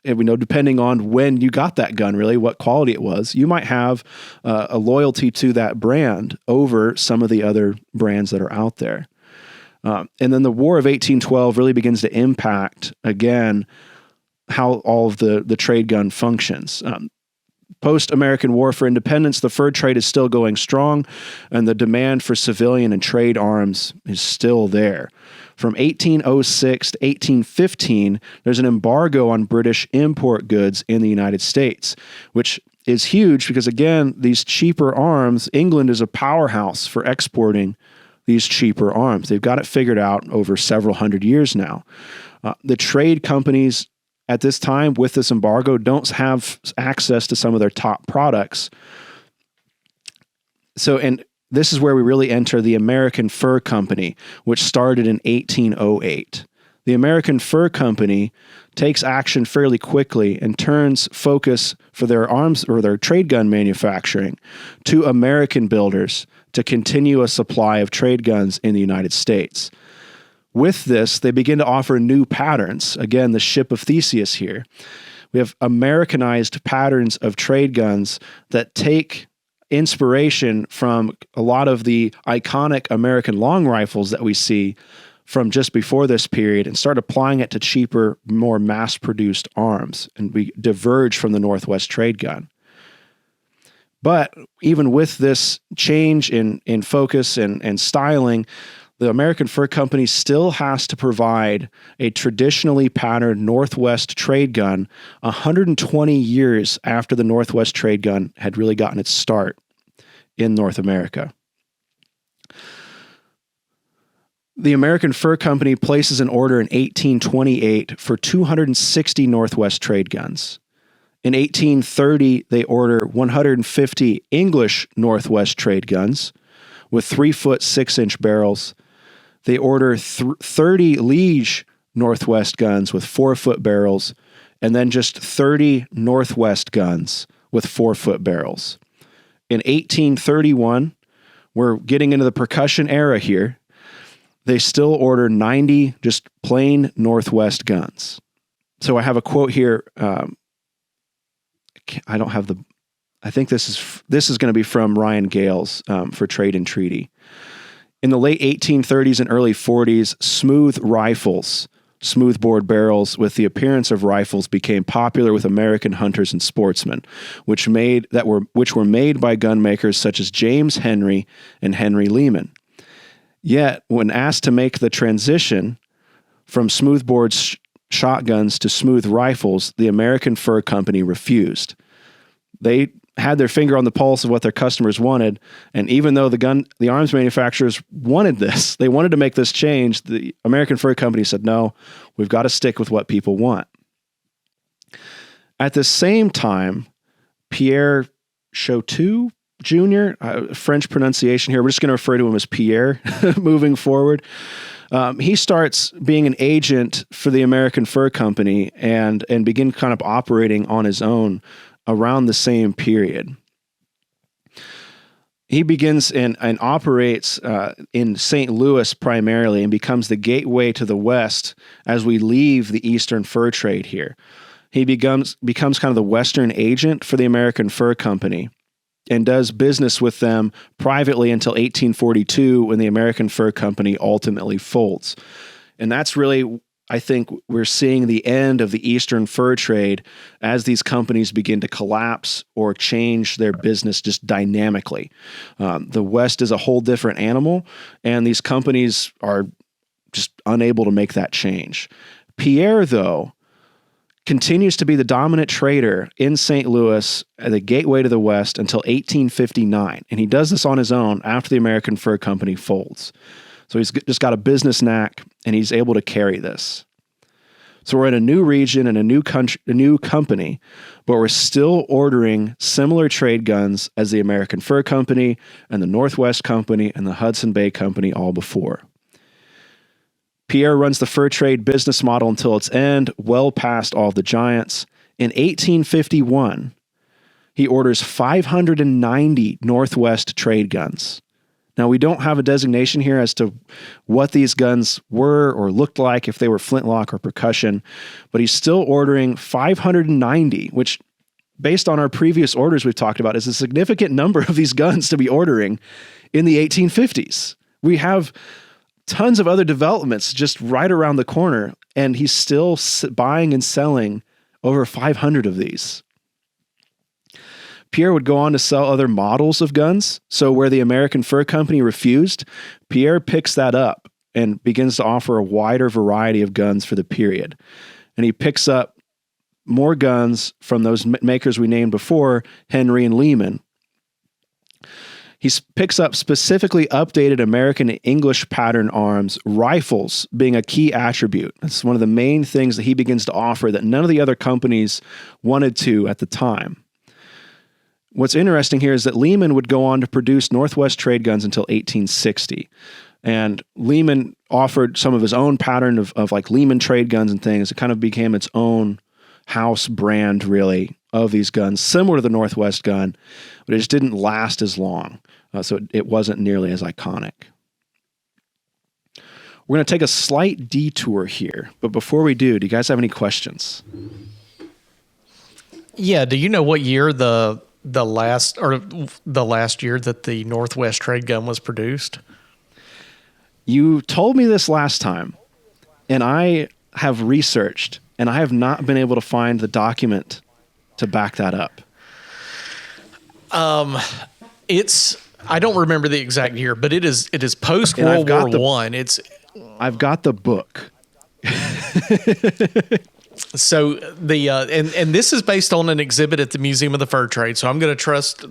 depending on when you got that gun, really, what quality it was, you might have a loyalty to that brand over some of the other brands that are out there. And then the War of 1812 really begins to impact, again, how all of the trade gun functions. post-American War for Independence, the fur trade is still going strong, and the demand for civilian and trade arms is still there. From 1806 to 1815, there's an embargo on British import goods in the United States, which is huge because, again, these cheaper arms, England is a powerhouse for exporting these cheaper arms. They've got it figured out over several hundred years now. The trade companies at this time with this embargo don't have access to some of their top products. So, and this is where we really enter the American Fur Company, which started in 1808. The American Fur Company takes action fairly quickly and turns focus for their arms or their trade gun manufacturing to American builders to continue a supply of trade guns in the United States. With this, they begin to offer new patterns. Again, the ship of Theseus here. We have Americanized patterns of trade guns that take inspiration from a lot of the iconic American long rifles that we see from just before this period and start applying it to cheaper, more mass-produced arms. And we diverge from the Northwest trade gun. But even with this change in focus and styling, the American Fur Company still has to provide a traditionally patterned Northwest trade gun 120 years after the Northwest trade gun had really gotten its start in North America. The American Fur Company places an order in 1828 for 260 Northwest trade guns. In 1830, they order 150 English Northwest trade guns with 3-foot 6-inch barrels. They order 30 Liege Northwest guns with 4-foot barrels, and then just 30 Northwest guns with 4-foot barrels. In 1831, we're getting into the percussion era here. They still order 90 just plain Northwest guns. So I have a quote here. I don't have the. I think this is going to be from Ryan Gales for Trade and Treaty. In the late 1830s and early 40s, smooth rifles, smoothbore barrels with the appearance of rifles became popular with American hunters and sportsmen, which were made by gun makers such as James Henry and Henry Lehman. Yet, when asked to make the transition from smoothbore shotguns to smooth rifles, the American Fur Company refused. They had their finger on the pulse of what their customers wanted, and even though the arms manufacturers wanted this, they wanted to make this change, the American Fur Company said, no, we've got to stick with what people want. At the same time, Pierre Choteau Jr., French pronunciation here, we're just going to refer to him as Pierre moving forward. He starts being an agent for the American Fur Company and begin kind of operating on his own around the same period. He begins and operates in St. Louis primarily and becomes the gateway to the West as we leave the Eastern fur trade here. He becomes kind of the Western agent for the American Fur Company and does business with them privately until 1842 when the American Fur Company ultimately folds. And that's really, I think, we're seeing the end of the Eastern fur trade as these companies begin to collapse or change their business just dynamically. The West is a whole different animal, and these companies are just unable to make that change. Pierre, though, continues to be the dominant trader in St. Louis, the gateway to the West, until 1859. And he does this on his own after the American Fur Company folds. So he's just got a business knack, and he's able to carry this. So we're in a new region and a new country, a new company, but we're still ordering similar trade guns as the American Fur Company and the Northwest Company and the Hudson Bay Company all before. Pierre runs the fur trade business model until its end, well past all of the giants. In 1851, he orders 590 Northwest trade guns. Now, we don't have a designation here as to what these guns were or looked like, if they were flintlock or percussion, but he's still ordering 590, which, based on our previous orders we've talked about, is a significant number of these guns to be ordering in the 1850s. We have tons of other developments just right around the corner, and he's still buying and selling over 500 of these. Pierre would go on to sell other models of guns. So where the American Fur Company refused, Pierre picks that up and begins to offer a wider variety of guns for the period. And he picks up more guns from those makers we named before, Henry and Lehman. He picks up specifically updated American and English pattern arms, rifles being a key attribute. That's one of the main things that he begins to offer that none of the other companies wanted to at the time. What's interesting here is that Lehman would go on to produce Northwest trade guns until 1860. And Lehman offered some of his own pattern of like Lehman trade guns and things. It kind of became its own house brand, really, of these guns, similar to the Northwest gun, but it just didn't last as long. So it wasn't nearly as iconic. We're going to take a slight detour here, but before we do you guys have any questions? Yeah. Do you know what year the last year that the Northwest trade gun was produced? You told me this last time, and I have researched, and I have not been able to find the document to back that up. I don't remember the exact year, but it is post World War I. I've got the book. So and this is based on an exhibit at the Museum of the Fur Trade. So I'm going to trust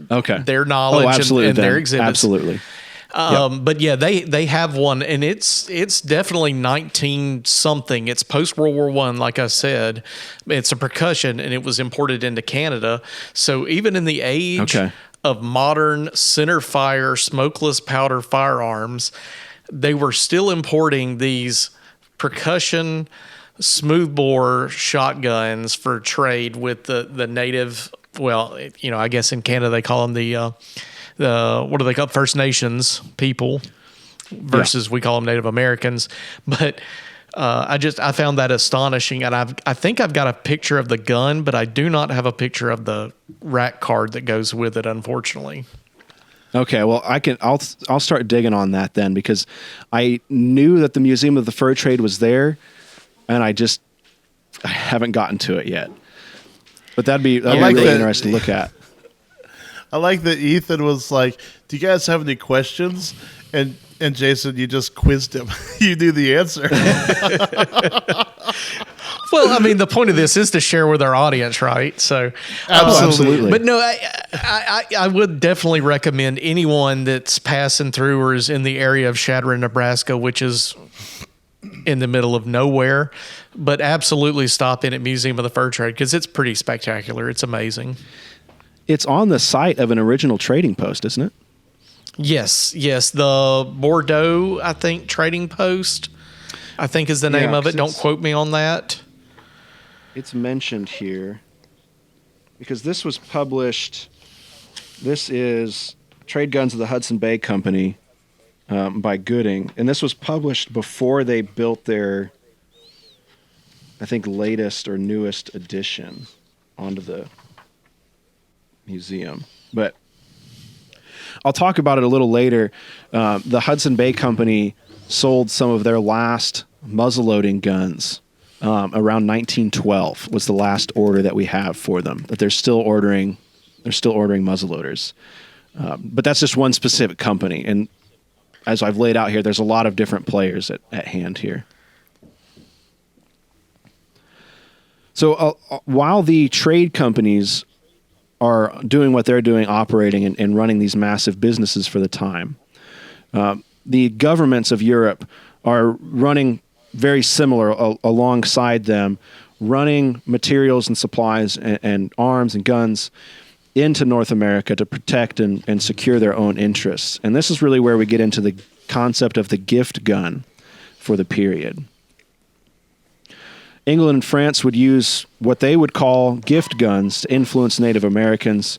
their knowledge and their exhibits. Absolutely. But yeah, they have one, and it's definitely 19 something. It's post World War I, like I said. It's a percussion, and it was imported into Canada. So even in the age of modern center fire smokeless powder firearms, they were still importing these percussion smoothbore shotguns for trade with the native. Well, I guess in Canada they call them the what do they call First Nations people versus we call them Native Americans. But I found that astonishing, and I think I've got a picture of the gun, but I do not have a picture of the rack card that goes with it, unfortunately. Okay, well I'll start digging on that then, because I knew that the Museum of the Fur Trade was there, and I haven't gotten to it yet. But that'd be really interesting to look at. I like that Ethan was like, "Do you guys have any questions?" And Jason, you just quizzed him. You knew the answer. Well, I mean, the point of this is to share with our audience, right? So, absolutely. But no, I would definitely recommend anyone that's passing through or is in the area of Chadron, Nebraska, which is in the middle of nowhere, but absolutely stop in at Museum of the Fur Trade, because it's pretty spectacular. It's amazing. It's on the site of an original trading post, isn't it? Yes. The Bordeaux, I think, trading post, I think is the name of it. Don't quote me on that. It's mentioned here because this was published. This is Trade Guns of the Hudson Bay Company by Gooding. And this was published before they built their, I think, latest or newest edition onto the museum. But I'll talk about it a little later. The Hudson Bay Company sold some of their last muzzleloading guns around 1912 was the last order that we have for them. That they're still ordering muzzleloaders. But that's just one specific company. And as I've laid out here, there's a lot of different players at hand here. So while the trade companies are doing what they're doing, operating and running these massive businesses for the time, the governments of Europe are running very similar alongside them, running materials and supplies and arms and guns into North America to protect and secure their own interests. And this is really where we get into the concept of the gift gun for the period. England and France would use what they would call gift guns to influence Native Americans.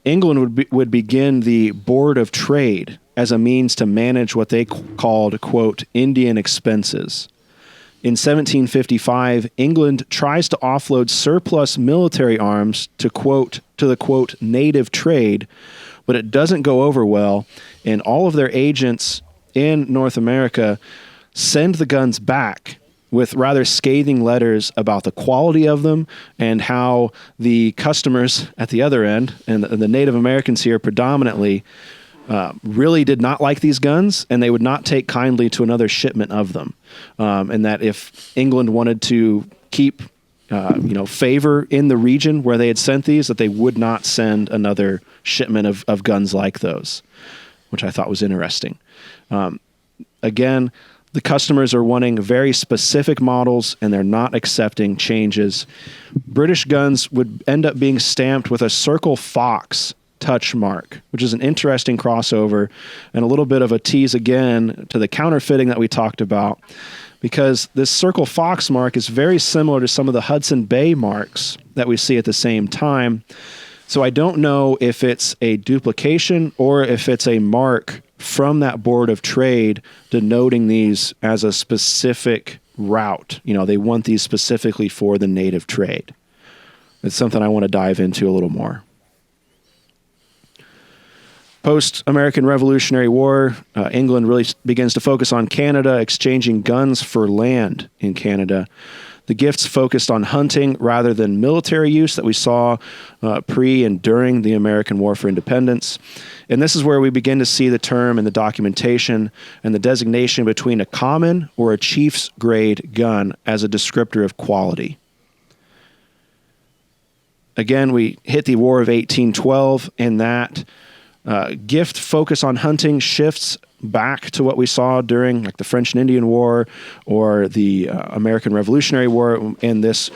England would begin the Board of Trade as a means to manage what they called, quote, Indian expenses. In 1755, England tries to offload surplus military arms to the quote native trade, but it doesn't go over well, and all of their agents in North America send the guns back with rather scathing letters about the quality of them and how the customers at the other end, and the Native Americans here predominantly, really did not like these guns, and they would not take kindly to another shipment of them. And that if England wanted to keep favor in the region where they had sent these, that they would not send another shipment of guns like those, which I thought was interesting. Again, the customers are wanting very specific models, and they're not accepting changes. British guns would end up being stamped with a Circle Fox touch mark, which is an interesting crossover and a little bit of a tease again to the counterfeiting that we talked about, because this Circle Fox mark is very similar to some of the Hudson Bay marks that we see at the same time. So I don't know if it's a duplication or if it's a mark from that Board of Trade denoting these as a specific route. They want these specifically for the native trade. It's something I want to dive into a little more. Post-American Revolutionary War, England really begins to focus on Canada, exchanging guns for land in Canada. The gifts focused on hunting rather than military use that we saw pre and during the American War for Independence. And this is where we begin to see the term in the documentation and the designation between a common or a chief's grade gun as a descriptor of quality. Again, we hit the War of 1812, and that gift focus on hunting shifts back to what we saw during the French and Indian War or the American Revolutionary War, and this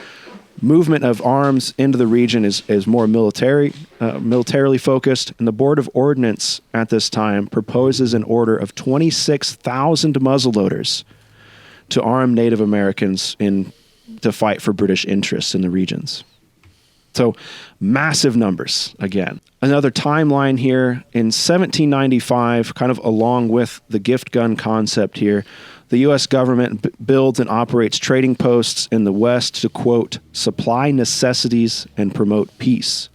movement of arms into the region is more militarily focused. And the Board of Ordnance at this time proposes an order of 26,000 muzzleloaders to arm Native Americans to fight for British interests in the regions. So massive numbers again. Another timeline here in 1795, kind of along with the gift gun concept here, the U.S. government builds and operates trading posts in the West to, quote, supply necessities and promote peace.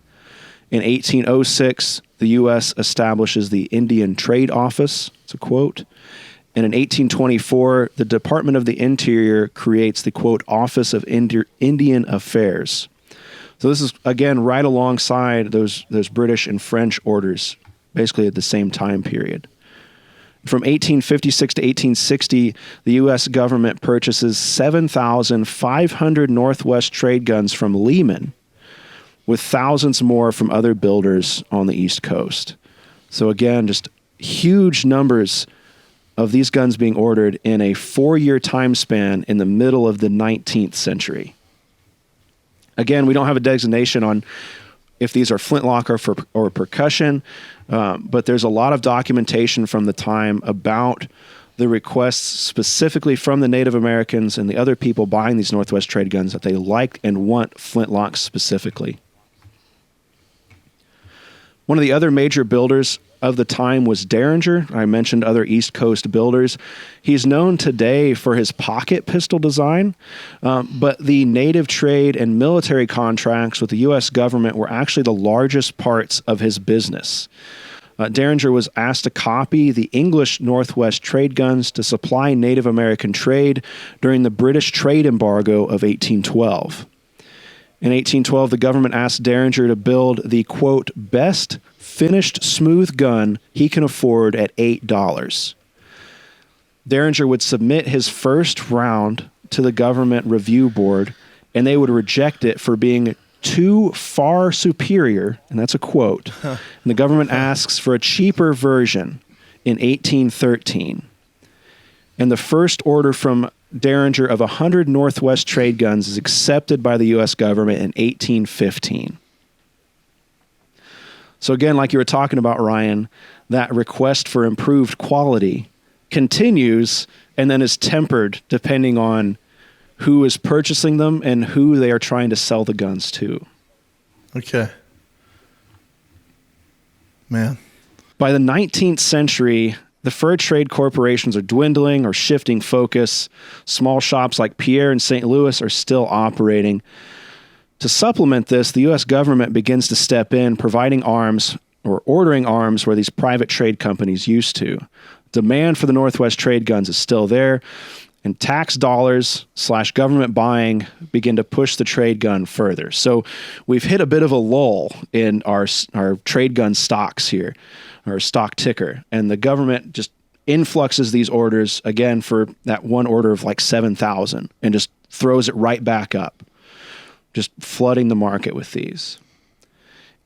In 1806, the U.S. establishes the Indian Trade Office, it's a quote. And in 1824, the Department of the Interior creates the, quote, Office of Indian Affairs. So this is, again, right alongside those British and French orders, basically at the same time period. From 1856 to 1860, the U.S. government purchases 7,500 Northwest trade guns from Lehman, with thousands more from other builders on the East Coast. So again, just huge numbers of these guns being ordered in a 4-year time span in the middle of the 19th century. Again, we don't have a designation on if these are flintlock or percussion, but there's a lot of documentation from the time about the requests specifically from the Native Americans and the other people buying these Northwest trade guns that they like and want flintlocks specifically. One of the other major builders of the time was Derringer. I mentioned other East Coast builders. He's known today for his pocket pistol design, but the native trade and military contracts with the U.S. government were actually the largest parts of his business. Derringer was asked to copy the English Northwest trade guns to supply Native American trade during the British trade embargo of 1812. In 1812, the government asked Derringer to build the, quote, best finished smooth gun he can afford at $8. Derringer would submit his first round to the government review board, and they would reject it for being too far superior, and that's a quote. And the government asks for a cheaper version in 1813. And the first order from Derringer of 100 Northwest trade guns is accepted by the U.S. government in 1815. So again, like you were talking about, Ryan, that request for improved quality continues and then is tempered depending on who is purchasing them and who they are trying to sell the guns to. Okay. Man. By the 19th century, the fur trade corporations are dwindling or shifting focus. Small shops like Pierre and St. Louis are still operating. To supplement this, the U.S. government begins to step in, providing arms or ordering arms where these private trade companies used to. Demand for the Northwest trade guns is still there, and tax dollars / government buying begin to push the trade gun further. So we've hit a bit of a lull in our trade gun stocks here, our stock ticker, and the government just influxes these orders again for that one order of like 7,000 and just throws it right back up, just flooding the market with these.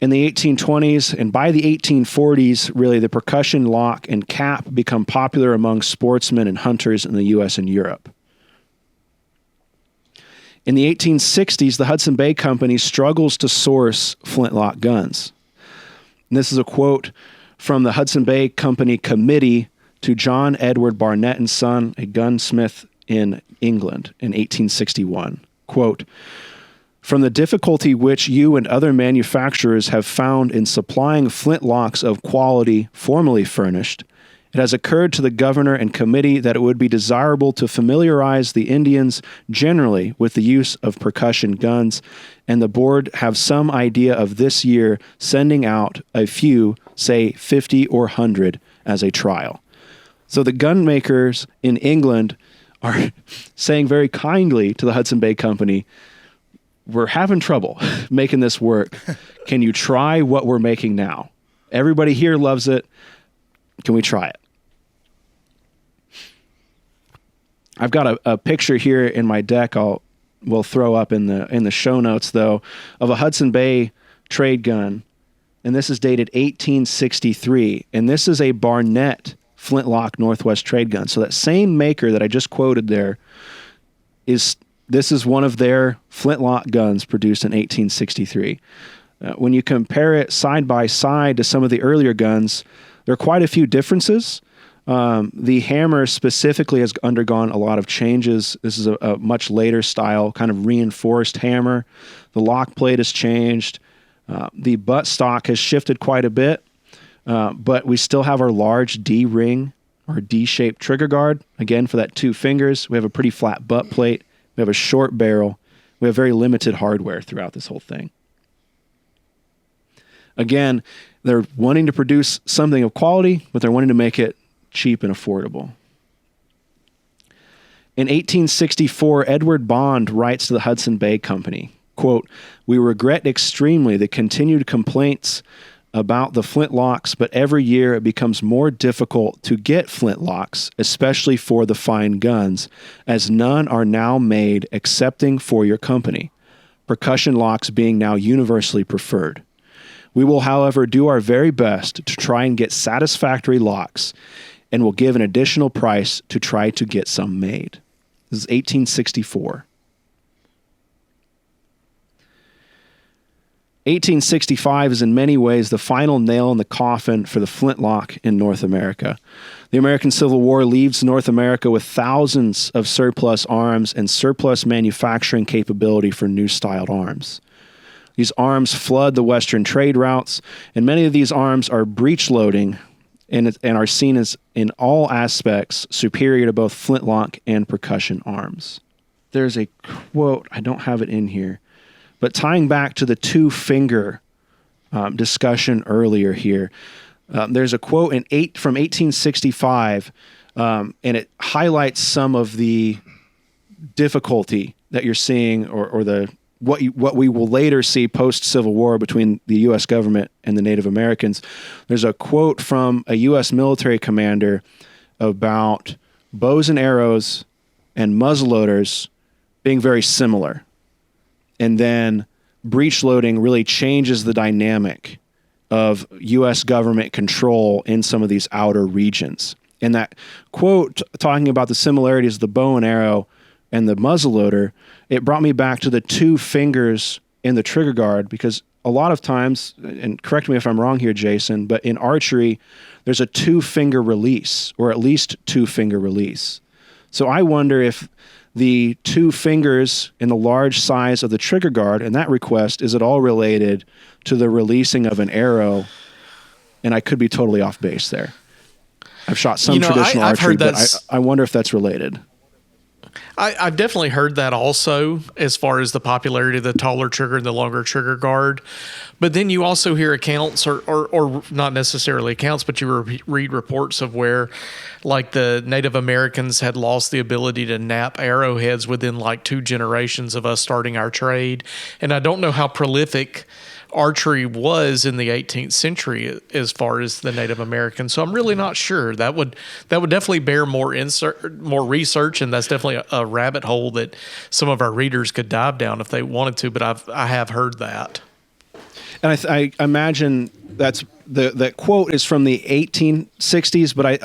In the 1820s and by the 1840s, really the percussion lock and cap become popular among sportsmen and hunters in the U.S. and Europe. In the 1860s, the Hudson Bay Company struggles to source flintlock guns. And this is a quote from the Hudson Bay Company committee to John Edward Barnett and Son, a gunsmith in England in 1861. Quote, "From the difficulty which you and other manufacturers have found in supplying flintlocks of quality formerly furnished, it has occurred to the governor and committee that it would be desirable to familiarize the Indians generally with the use of percussion guns, and the board have some idea of this year sending out a few, say 50 or 100, as a trial." So the gun makers in England are saying very kindly to the Hudson Bay Company, "We're having trouble making this work. Can you try what we're making now? Everybody here loves it. Can we try it?" I've got a picture here in my deck we'll throw up in the show notes, though, of a Hudson Bay trade gun. And this is dated 1863. And this is a Barnett flintlock Northwest trade gun. So that same maker that I just quoted there this is one of their flintlock guns produced in 1863. When you compare it side by side to some of the earlier guns, there are quite a few differences. The hammer specifically has undergone a lot of changes. This is a much later style, kind of reinforced hammer. The lock plate has changed. The butt stock has shifted quite a bit, but we still have our large D-ring or D-shaped trigger guard, again, for that 2 fingers. We have a pretty flat butt plate. We have a short barrel. We have very limited hardware throughout this whole thing. Again, they're wanting to produce something of quality, but they're wanting to make it cheap and affordable. In 1864, Edward Bond writes to the Hudson Bay Company, quote, "We regret extremely the continued complaints about the flintlocks, but every year it becomes more difficult to get flintlocks, especially for the fine guns, as none are now made excepting for your company, percussion locks being now universally preferred. We will, however, do our very best to try and get satisfactory locks, and will give an additional price to try to get some made." This is 1864. 1865 is in many ways the final nail in the coffin for the flintlock in North America. The American Civil War leaves North America with thousands of surplus arms and surplus manufacturing capability for new-styled arms. These arms flood the Western trade routes, and many of these arms are breech-loading and are seen as, in all aspects, superior to both flintlock and percussion arms. There's a quote, I don't have it in here, but tying back to the 2-finger discussion earlier here, there's a quote from 1865, and it highlights some of the difficulty that you're seeing, or what we will later see post-Civil War between the U.S. government and the Native Americans. There's a quote from a U.S. military commander about bows and arrows and muzzleloaders being very similar. And then breech loading really changes the dynamic of U.S. government control in some of these outer regions. And that quote, talking about the similarities of the bow and arrow and the muzzleloader, it brought me back to the 2 fingers in the trigger guard, because a lot of times, and correct me if I'm wrong here, Jason, but in archery, there's a 2-finger release, or at least 2-finger release. So I wonder if the 2 fingers in the large size of the trigger guard and that request, is it all related to the releasing of an arrow? And I could be totally off base there. I've shot some traditional I've archery, heard but I wonder if that's related. I've definitely heard that also, as far as the popularity of the taller trigger and the longer trigger guard. But then you also hear accounts, or not necessarily accounts, but you read reports of where, like, the Native Americans had lost the ability to nap arrowheads within like 2 generations of us starting our trade. And I don't know how prolific archery was in the 18th century as far as the Native Americans. So I'm really not sure. That would definitely bear more research, and that's definitely a rabbit hole that some of our readers could dive down if they wanted to, but I have heard that. And I imagine that quote is from the 1860s, but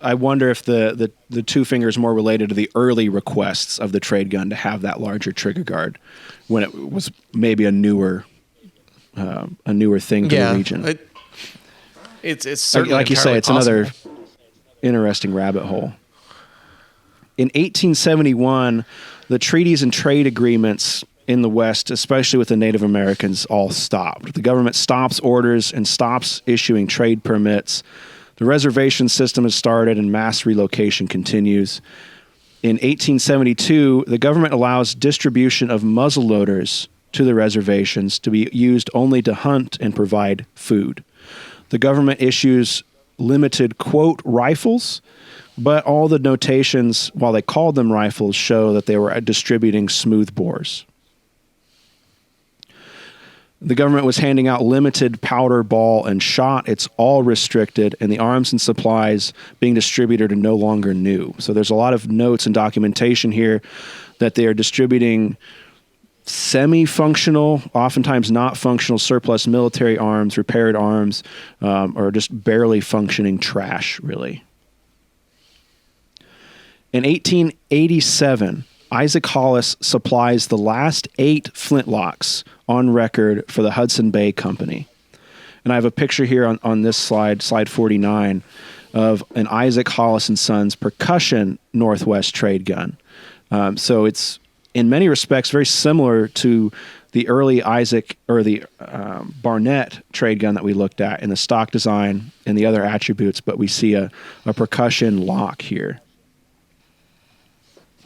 I wonder if the two fingers more related to the early requests of the trade gun to have that larger trigger guard when it was maybe a newer thing to the region. It's certainly, like you say, it's possible. another interesting rabbit hole. In 1871, the treaties and trade agreements in the West, especially with the Native Americans, all stopped. The government stops orders and stops issuing trade permits. The reservation system has started and mass relocation continues. In 1872, the government allows distribution of muzzleloaders to the reservations to be used only to hunt and provide food. The government issues limited, quote, rifles, but all the notations, while they called them rifles, show that they were distributing smoothbores. The government was handing out limited powder, ball, and shot. It's all restricted, and the arms and supplies being distributed are no longer new. So there's a lot of notes and documentation here that they are distributing semi-functional, oftentimes not functional, surplus military arms, repaired arms, or just barely functioning trash, really. In 1887, Isaac Hollis supplies the last 8 flintlocks on record for the Hudson Bay Company. And I have a picture here on this slide 49, of an Isaac Hollis and Sons percussion Northwest trade gun. So it's, in many respects, very similar to the early Isaac, or the Barnett trade gun that we looked at in the stock design and the other attributes, but we see a percussion lock here.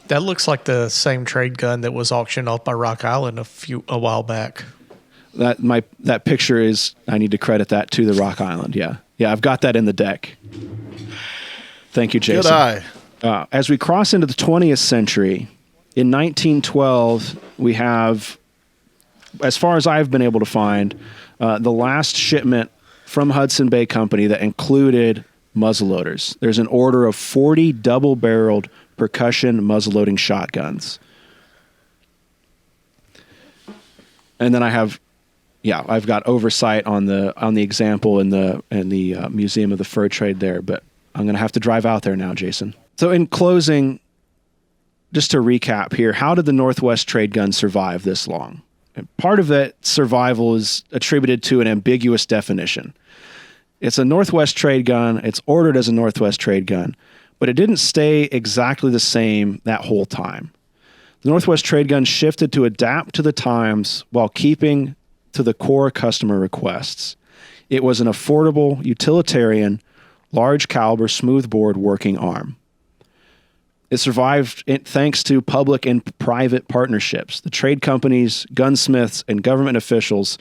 That looks like the same trade gun that was auctioned off by Rock Island a while back. That picture is, I need to credit that to the Rock Island. Yeah, I've got that in the deck. Thank you, Jason. Good eye. As we cross into the 20th century, in 1912, we have, as far as I've been able to find, the last shipment from Hudson Bay Company that included muzzleloaders. There's an order of 40 double-barreled percussion muzzleloading shotguns. And then I've got oversight on the example in the Museum of the Fur Trade there, but I'm going to have to drive out there now, Jason. So in closing, just to recap here, how did the Northwest trade gun survive this long? And part of that survival is attributed to an ambiguous definition. It's a Northwest trade gun. It's ordered as a Northwest trade gun, but it didn't stay exactly the same that whole time. The Northwest trade gun shifted to adapt to the times while keeping to the core customer requests. It was an affordable, utilitarian, large caliber smoothbore working arm. It survived thanks to public and private partnerships. The trade companies, gunsmiths, and government officials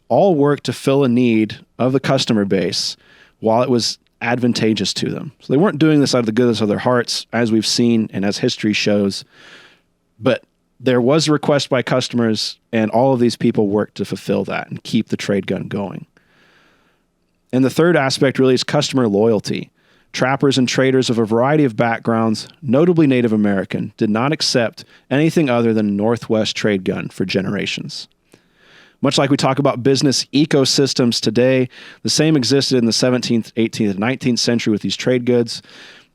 all worked to fill a need of the customer base while it was advantageous to them. So they weren't doing this out of the goodness of their hearts, as we've seen and as history shows, but there was a request by customers, and all of these people worked to fulfill that and keep the trade gun going. And the third aspect really is customer loyalty. Trappers and traders of a variety of backgrounds, notably Native American, did not accept anything other than Northwest trade gun for generations. Much like we talk about business ecosystems today, the same existed in the 17th, 18th, and 19th century with these trade goods.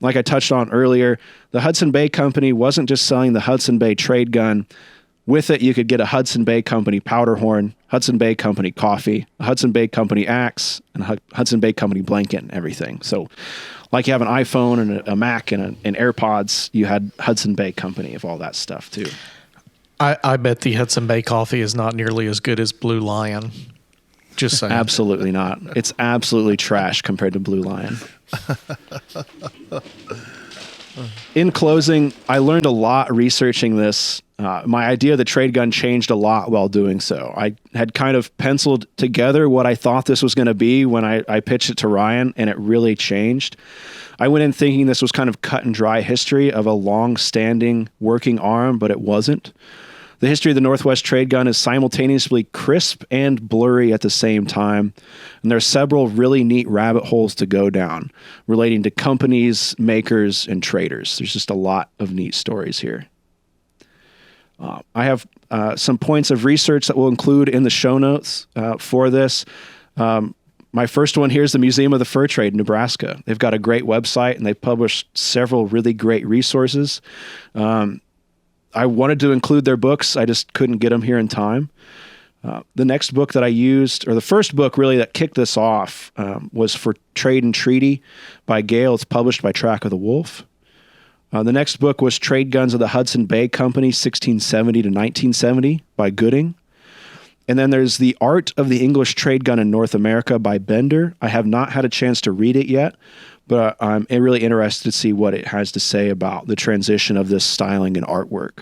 Like I touched on earlier, the Hudson Bay Company wasn't just selling the Hudson Bay trade gun. With it, you could get a Hudson Bay Company powder horn, Hudson Bay Company coffee, a Hudson Bay Company axe, and a Hudson Bay Company blanket and everything. So like you have an iPhone and a Mac and AirPods, you had Hudson Bay Company of all that stuff too. I bet the Hudson Bay coffee is not nearly as good as Blue Lion. Just saying. Absolutely not. It's absolutely trash compared to Blue Lion. In closing, I learned a lot researching this. My idea of the trade gun changed a lot while doing so. I had kind of penciled together what I thought this was going to be when I pitched it to Ryan, and it really changed. I went in thinking this was kind of cut and dry history of a long-standing working arm, but it wasn't. The history of the Northwest trade gun is simultaneously crisp and blurry at the same time, and there are several really neat rabbit holes to go down relating to companies, makers, and traders. There's just a lot of neat stories here. I have some points of research that we'll include in the show notes for this. My first one here is the Museum of the Fur Trade in Nebraska. They've got a great website, and they've published several really great resources. I wanted to include their books. I just couldn't get them here in time. The next book that I used, or the first book really that kicked this off, was For Trade and Treaty by Gale. It's published by Track of the Wolf. The next book was Trade Guns of the Hudson Bay Company, 1670 to 1970 by Gooding. And then there's The Art of the English Trade Gun in North America by Bender. I have not had a chance to read it yet, but I'm really interested to see what it has to say about the transition of this styling and artwork.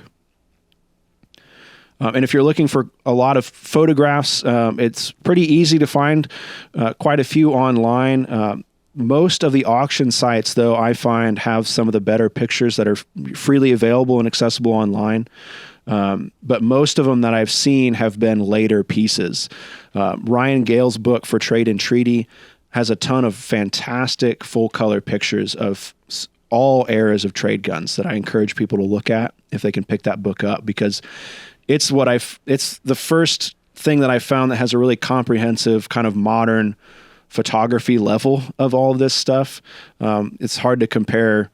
And if you're looking for a lot of photographs, it's pretty easy to find quite a few online. Most of the auction sites, though, I find have some of the better pictures that are freely available and accessible online. But most of them that I've seen have been later pieces. Ryan Gale's book For Trade and Treaty has a ton of fantastic full-color pictures of all eras of trade guns that I encourage people to look at if they can pick that book up, because it's the first thing that I found that has a really comprehensive kind of modern photography level of all of this stuff. It's hard to compare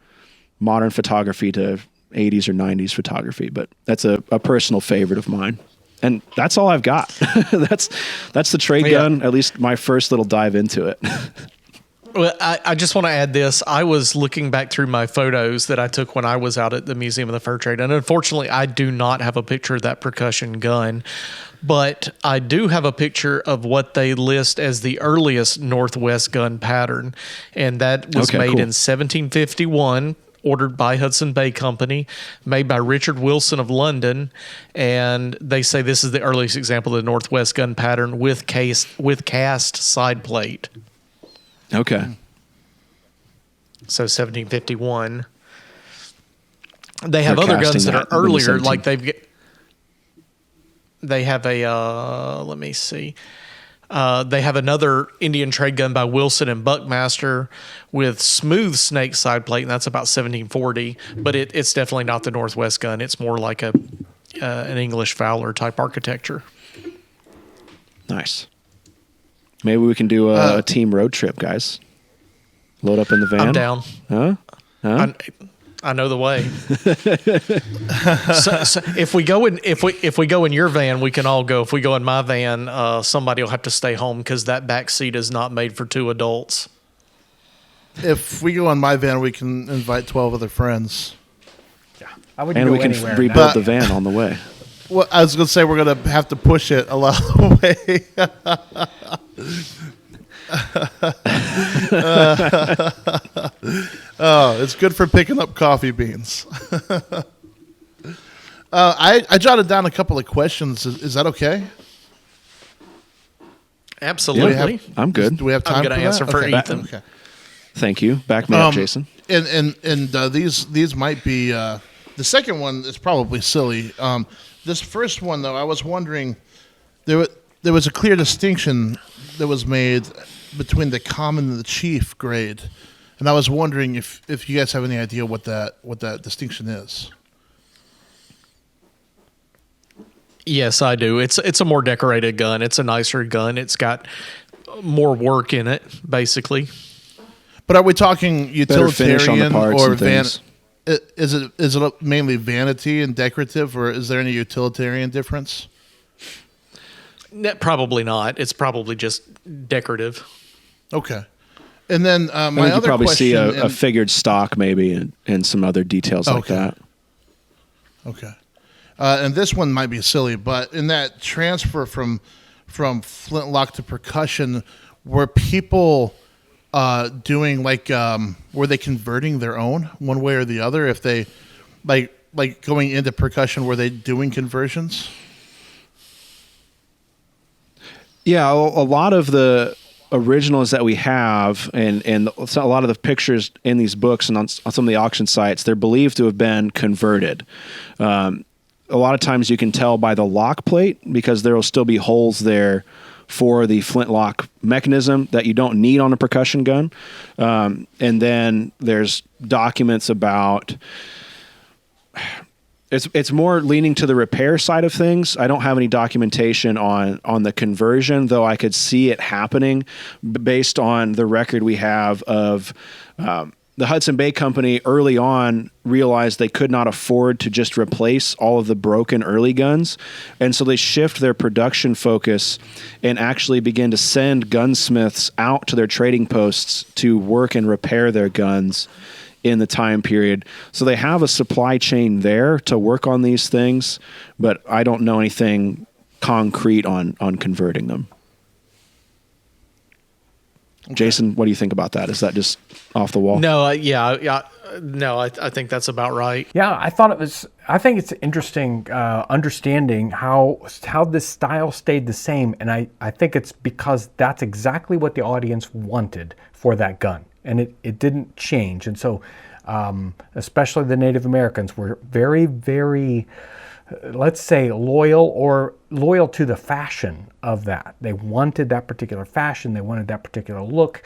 modern photography to 80s or 90s photography, but that's a personal favorite of mine. And that's all I've got. That's the trade gun, at least my first little dive into it. Well, I just want to add this. I was looking back through my photos that I took when I was out at the Museum of the Fur Trade, and unfortunately, I do not have a picture of that percussion gun, but I do have a picture of what they list as the earliest Northwest gun pattern, and that was made in 1751, ordered by Hudson Bay Company, made by Richard Wilson of London, and they say this is the earliest example of the Northwest gun pattern with cast side plate. Okay. So 1751. They have other guns that are earlier, like they have a let me see. They have another Indian trade gun by Wilson and Buckmaster with smooth snake side plate, and that's about 1740. But it's definitely not the Northwest gun. It's more like an English Fowler type architecture. Nice. Maybe we can do a team road trip, guys. Load up in the van. I'm down. Huh? I know the way. so if we go in your van, we can all go. If we go in my van, somebody will have to stay home because that back seat is not made for two adults. If we go in my van, we can invite 12 other friends. Yeah, I wouldn't and go we can anywhere rebuild the van on the way. Well, I was going to say we're going to have to push it a lot of the way. Oh, it's good for picking up coffee beans. I jotted down a couple of questions. Is that okay? Absolutely. I'm good. Do we have time? I'm going to answer for Ethan. Okay. Thank you. Back me up, Jason. And these might be the second one is probably silly. This first one though, I was wondering there was a clear distinction that was made between the common and the chief grade, and I was wondering if you guys have any idea what that distinction is. Yes, I do. It's a more decorated gun. It's a nicer gun. It's got more work in it, basically. But are we talking utilitarian or things. Is it mainly vanity and decorative, or is there any utilitarian difference? Probably not. It's probably just decorative. Okay. And then my other you probably question, see a figured stock maybe and some other details like that. Okay. And this one might be silly, but in that transfer from flintlock to percussion, were people doing like were they converting their own one way or the other? If they like going into percussion, were they doing conversions? Yeah, a lot of the originals that we have and a lot of the pictures in these books and on some of the auction sites, they're believed to have been converted. A lot of times you can tell by the lock plate because there will still be holes there for the flintlock mechanism that you don't need on a percussion gun. And then there's documents about... It's more leaning to the repair side of things. I don't have any documentation on the conversion, though I could see it happening based on the record we have of... the Hudson Bay Company early on realized they could not afford to just replace all of the broken early guns. And so they shift their production focus and actually begin to send gunsmiths out to their trading posts to work and repair their guns in the time period. So they have a supply chain there to work on these things, but I don't know anything concrete on converting them. Okay. Jason, what do you think about that? Is that just off the wall? No, no, I think that's about right. Yeah, I think it's interesting understanding how this style stayed the same, and I think it's because that's exactly what the audience wanted for that gun, and it didn't change. And so, especially the Native Americans were very, very, let's say, loyal to the fashion of that. They wanted that particular fashion. They wanted that particular look,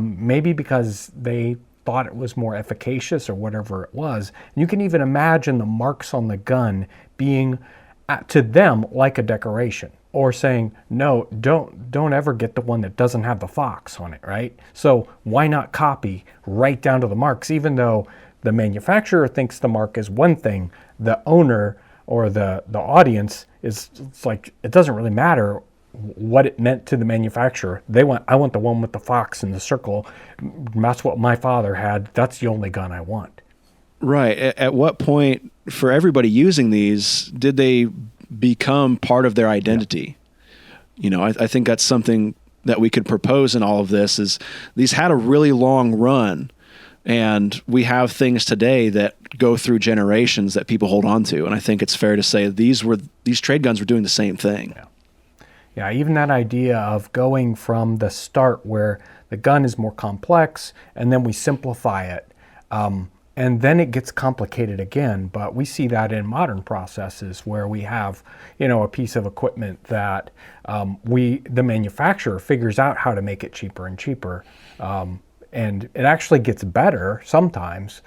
maybe because they thought it was more efficacious or whatever it was. And you can even imagine the marks on the gun being to them like a decoration, or saying, no, don't ever get the one that doesn't have the fox on it, right? So why not copy right down to the marks? Even though the manufacturer thinks the mark is one thing, the owner or the audience it's like, it doesn't really matter what it meant to the manufacturer. I want the one with the fox in the circle. That's what my father had. That's the only gun I want. Right. At what point, for everybody using these, did they become part of their identity? Yeah. You know, I think that's something that we could propose in all of this. Is these had a really long run, and we have things today that go through generations that people hold on to. And I think it's fair to say these trade guns were doing the same thing. Yeah. Yeah, even that idea of going from the start where the gun is more complex and then we simplify it, and then it gets complicated again. But we see that in modern processes where we have, a piece of equipment that the manufacturer figures out how to make it cheaper and cheaper. And it actually gets better sometimes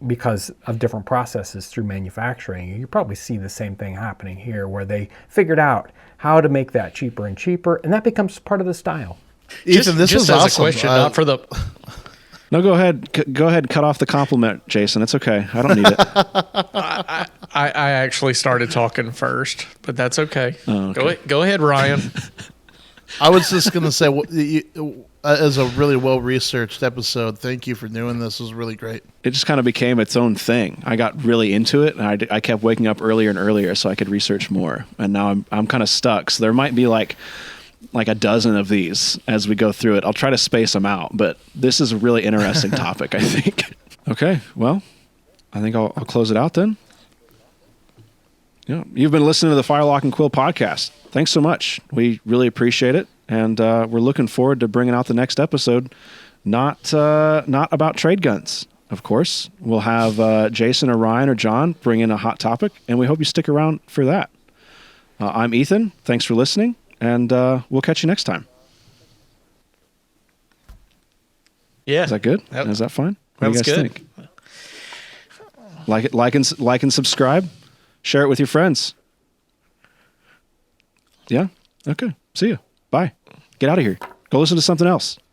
because of different processes through manufacturing. You probably see the same thing happening here, where they figured out how to make that cheaper and cheaper, and that becomes part of the style. Ethan, this just is as awesome. A question, not for the. No, go ahead. Go ahead and cut off the compliment, Jason. It's okay. I don't need it. I actually started talking first, but that's okay. Oh, okay. Go ahead, Ryan. I was just going to say, as a really well-researched episode, thank you for doing this. It was really great. It just kind of became its own thing. I got really into it, and I kept waking up earlier and earlier so I could research more. And now I'm kind of stuck. So there might be like a dozen of these as we go through it. I'll try to space them out, but this is a really interesting topic, I think. Okay, well, I think I'll close it out then. Yeah, you've been listening to the Firelock and Quill podcast. Thanks so much. We really appreciate it, and we're looking forward to bringing out the next episode. Not about trade guns, of course. We'll have Jason or Ryan or John bring in a hot topic, and we hope you stick around for that. I'm Ethan. Thanks for listening, and we'll catch you next time. Yeah, is that good? Yep. Is that fine? What do you guys good. think? Like and subscribe. Share it with your friends. Yeah? Okay. See you. Bye. Get out of here. Go listen to something else.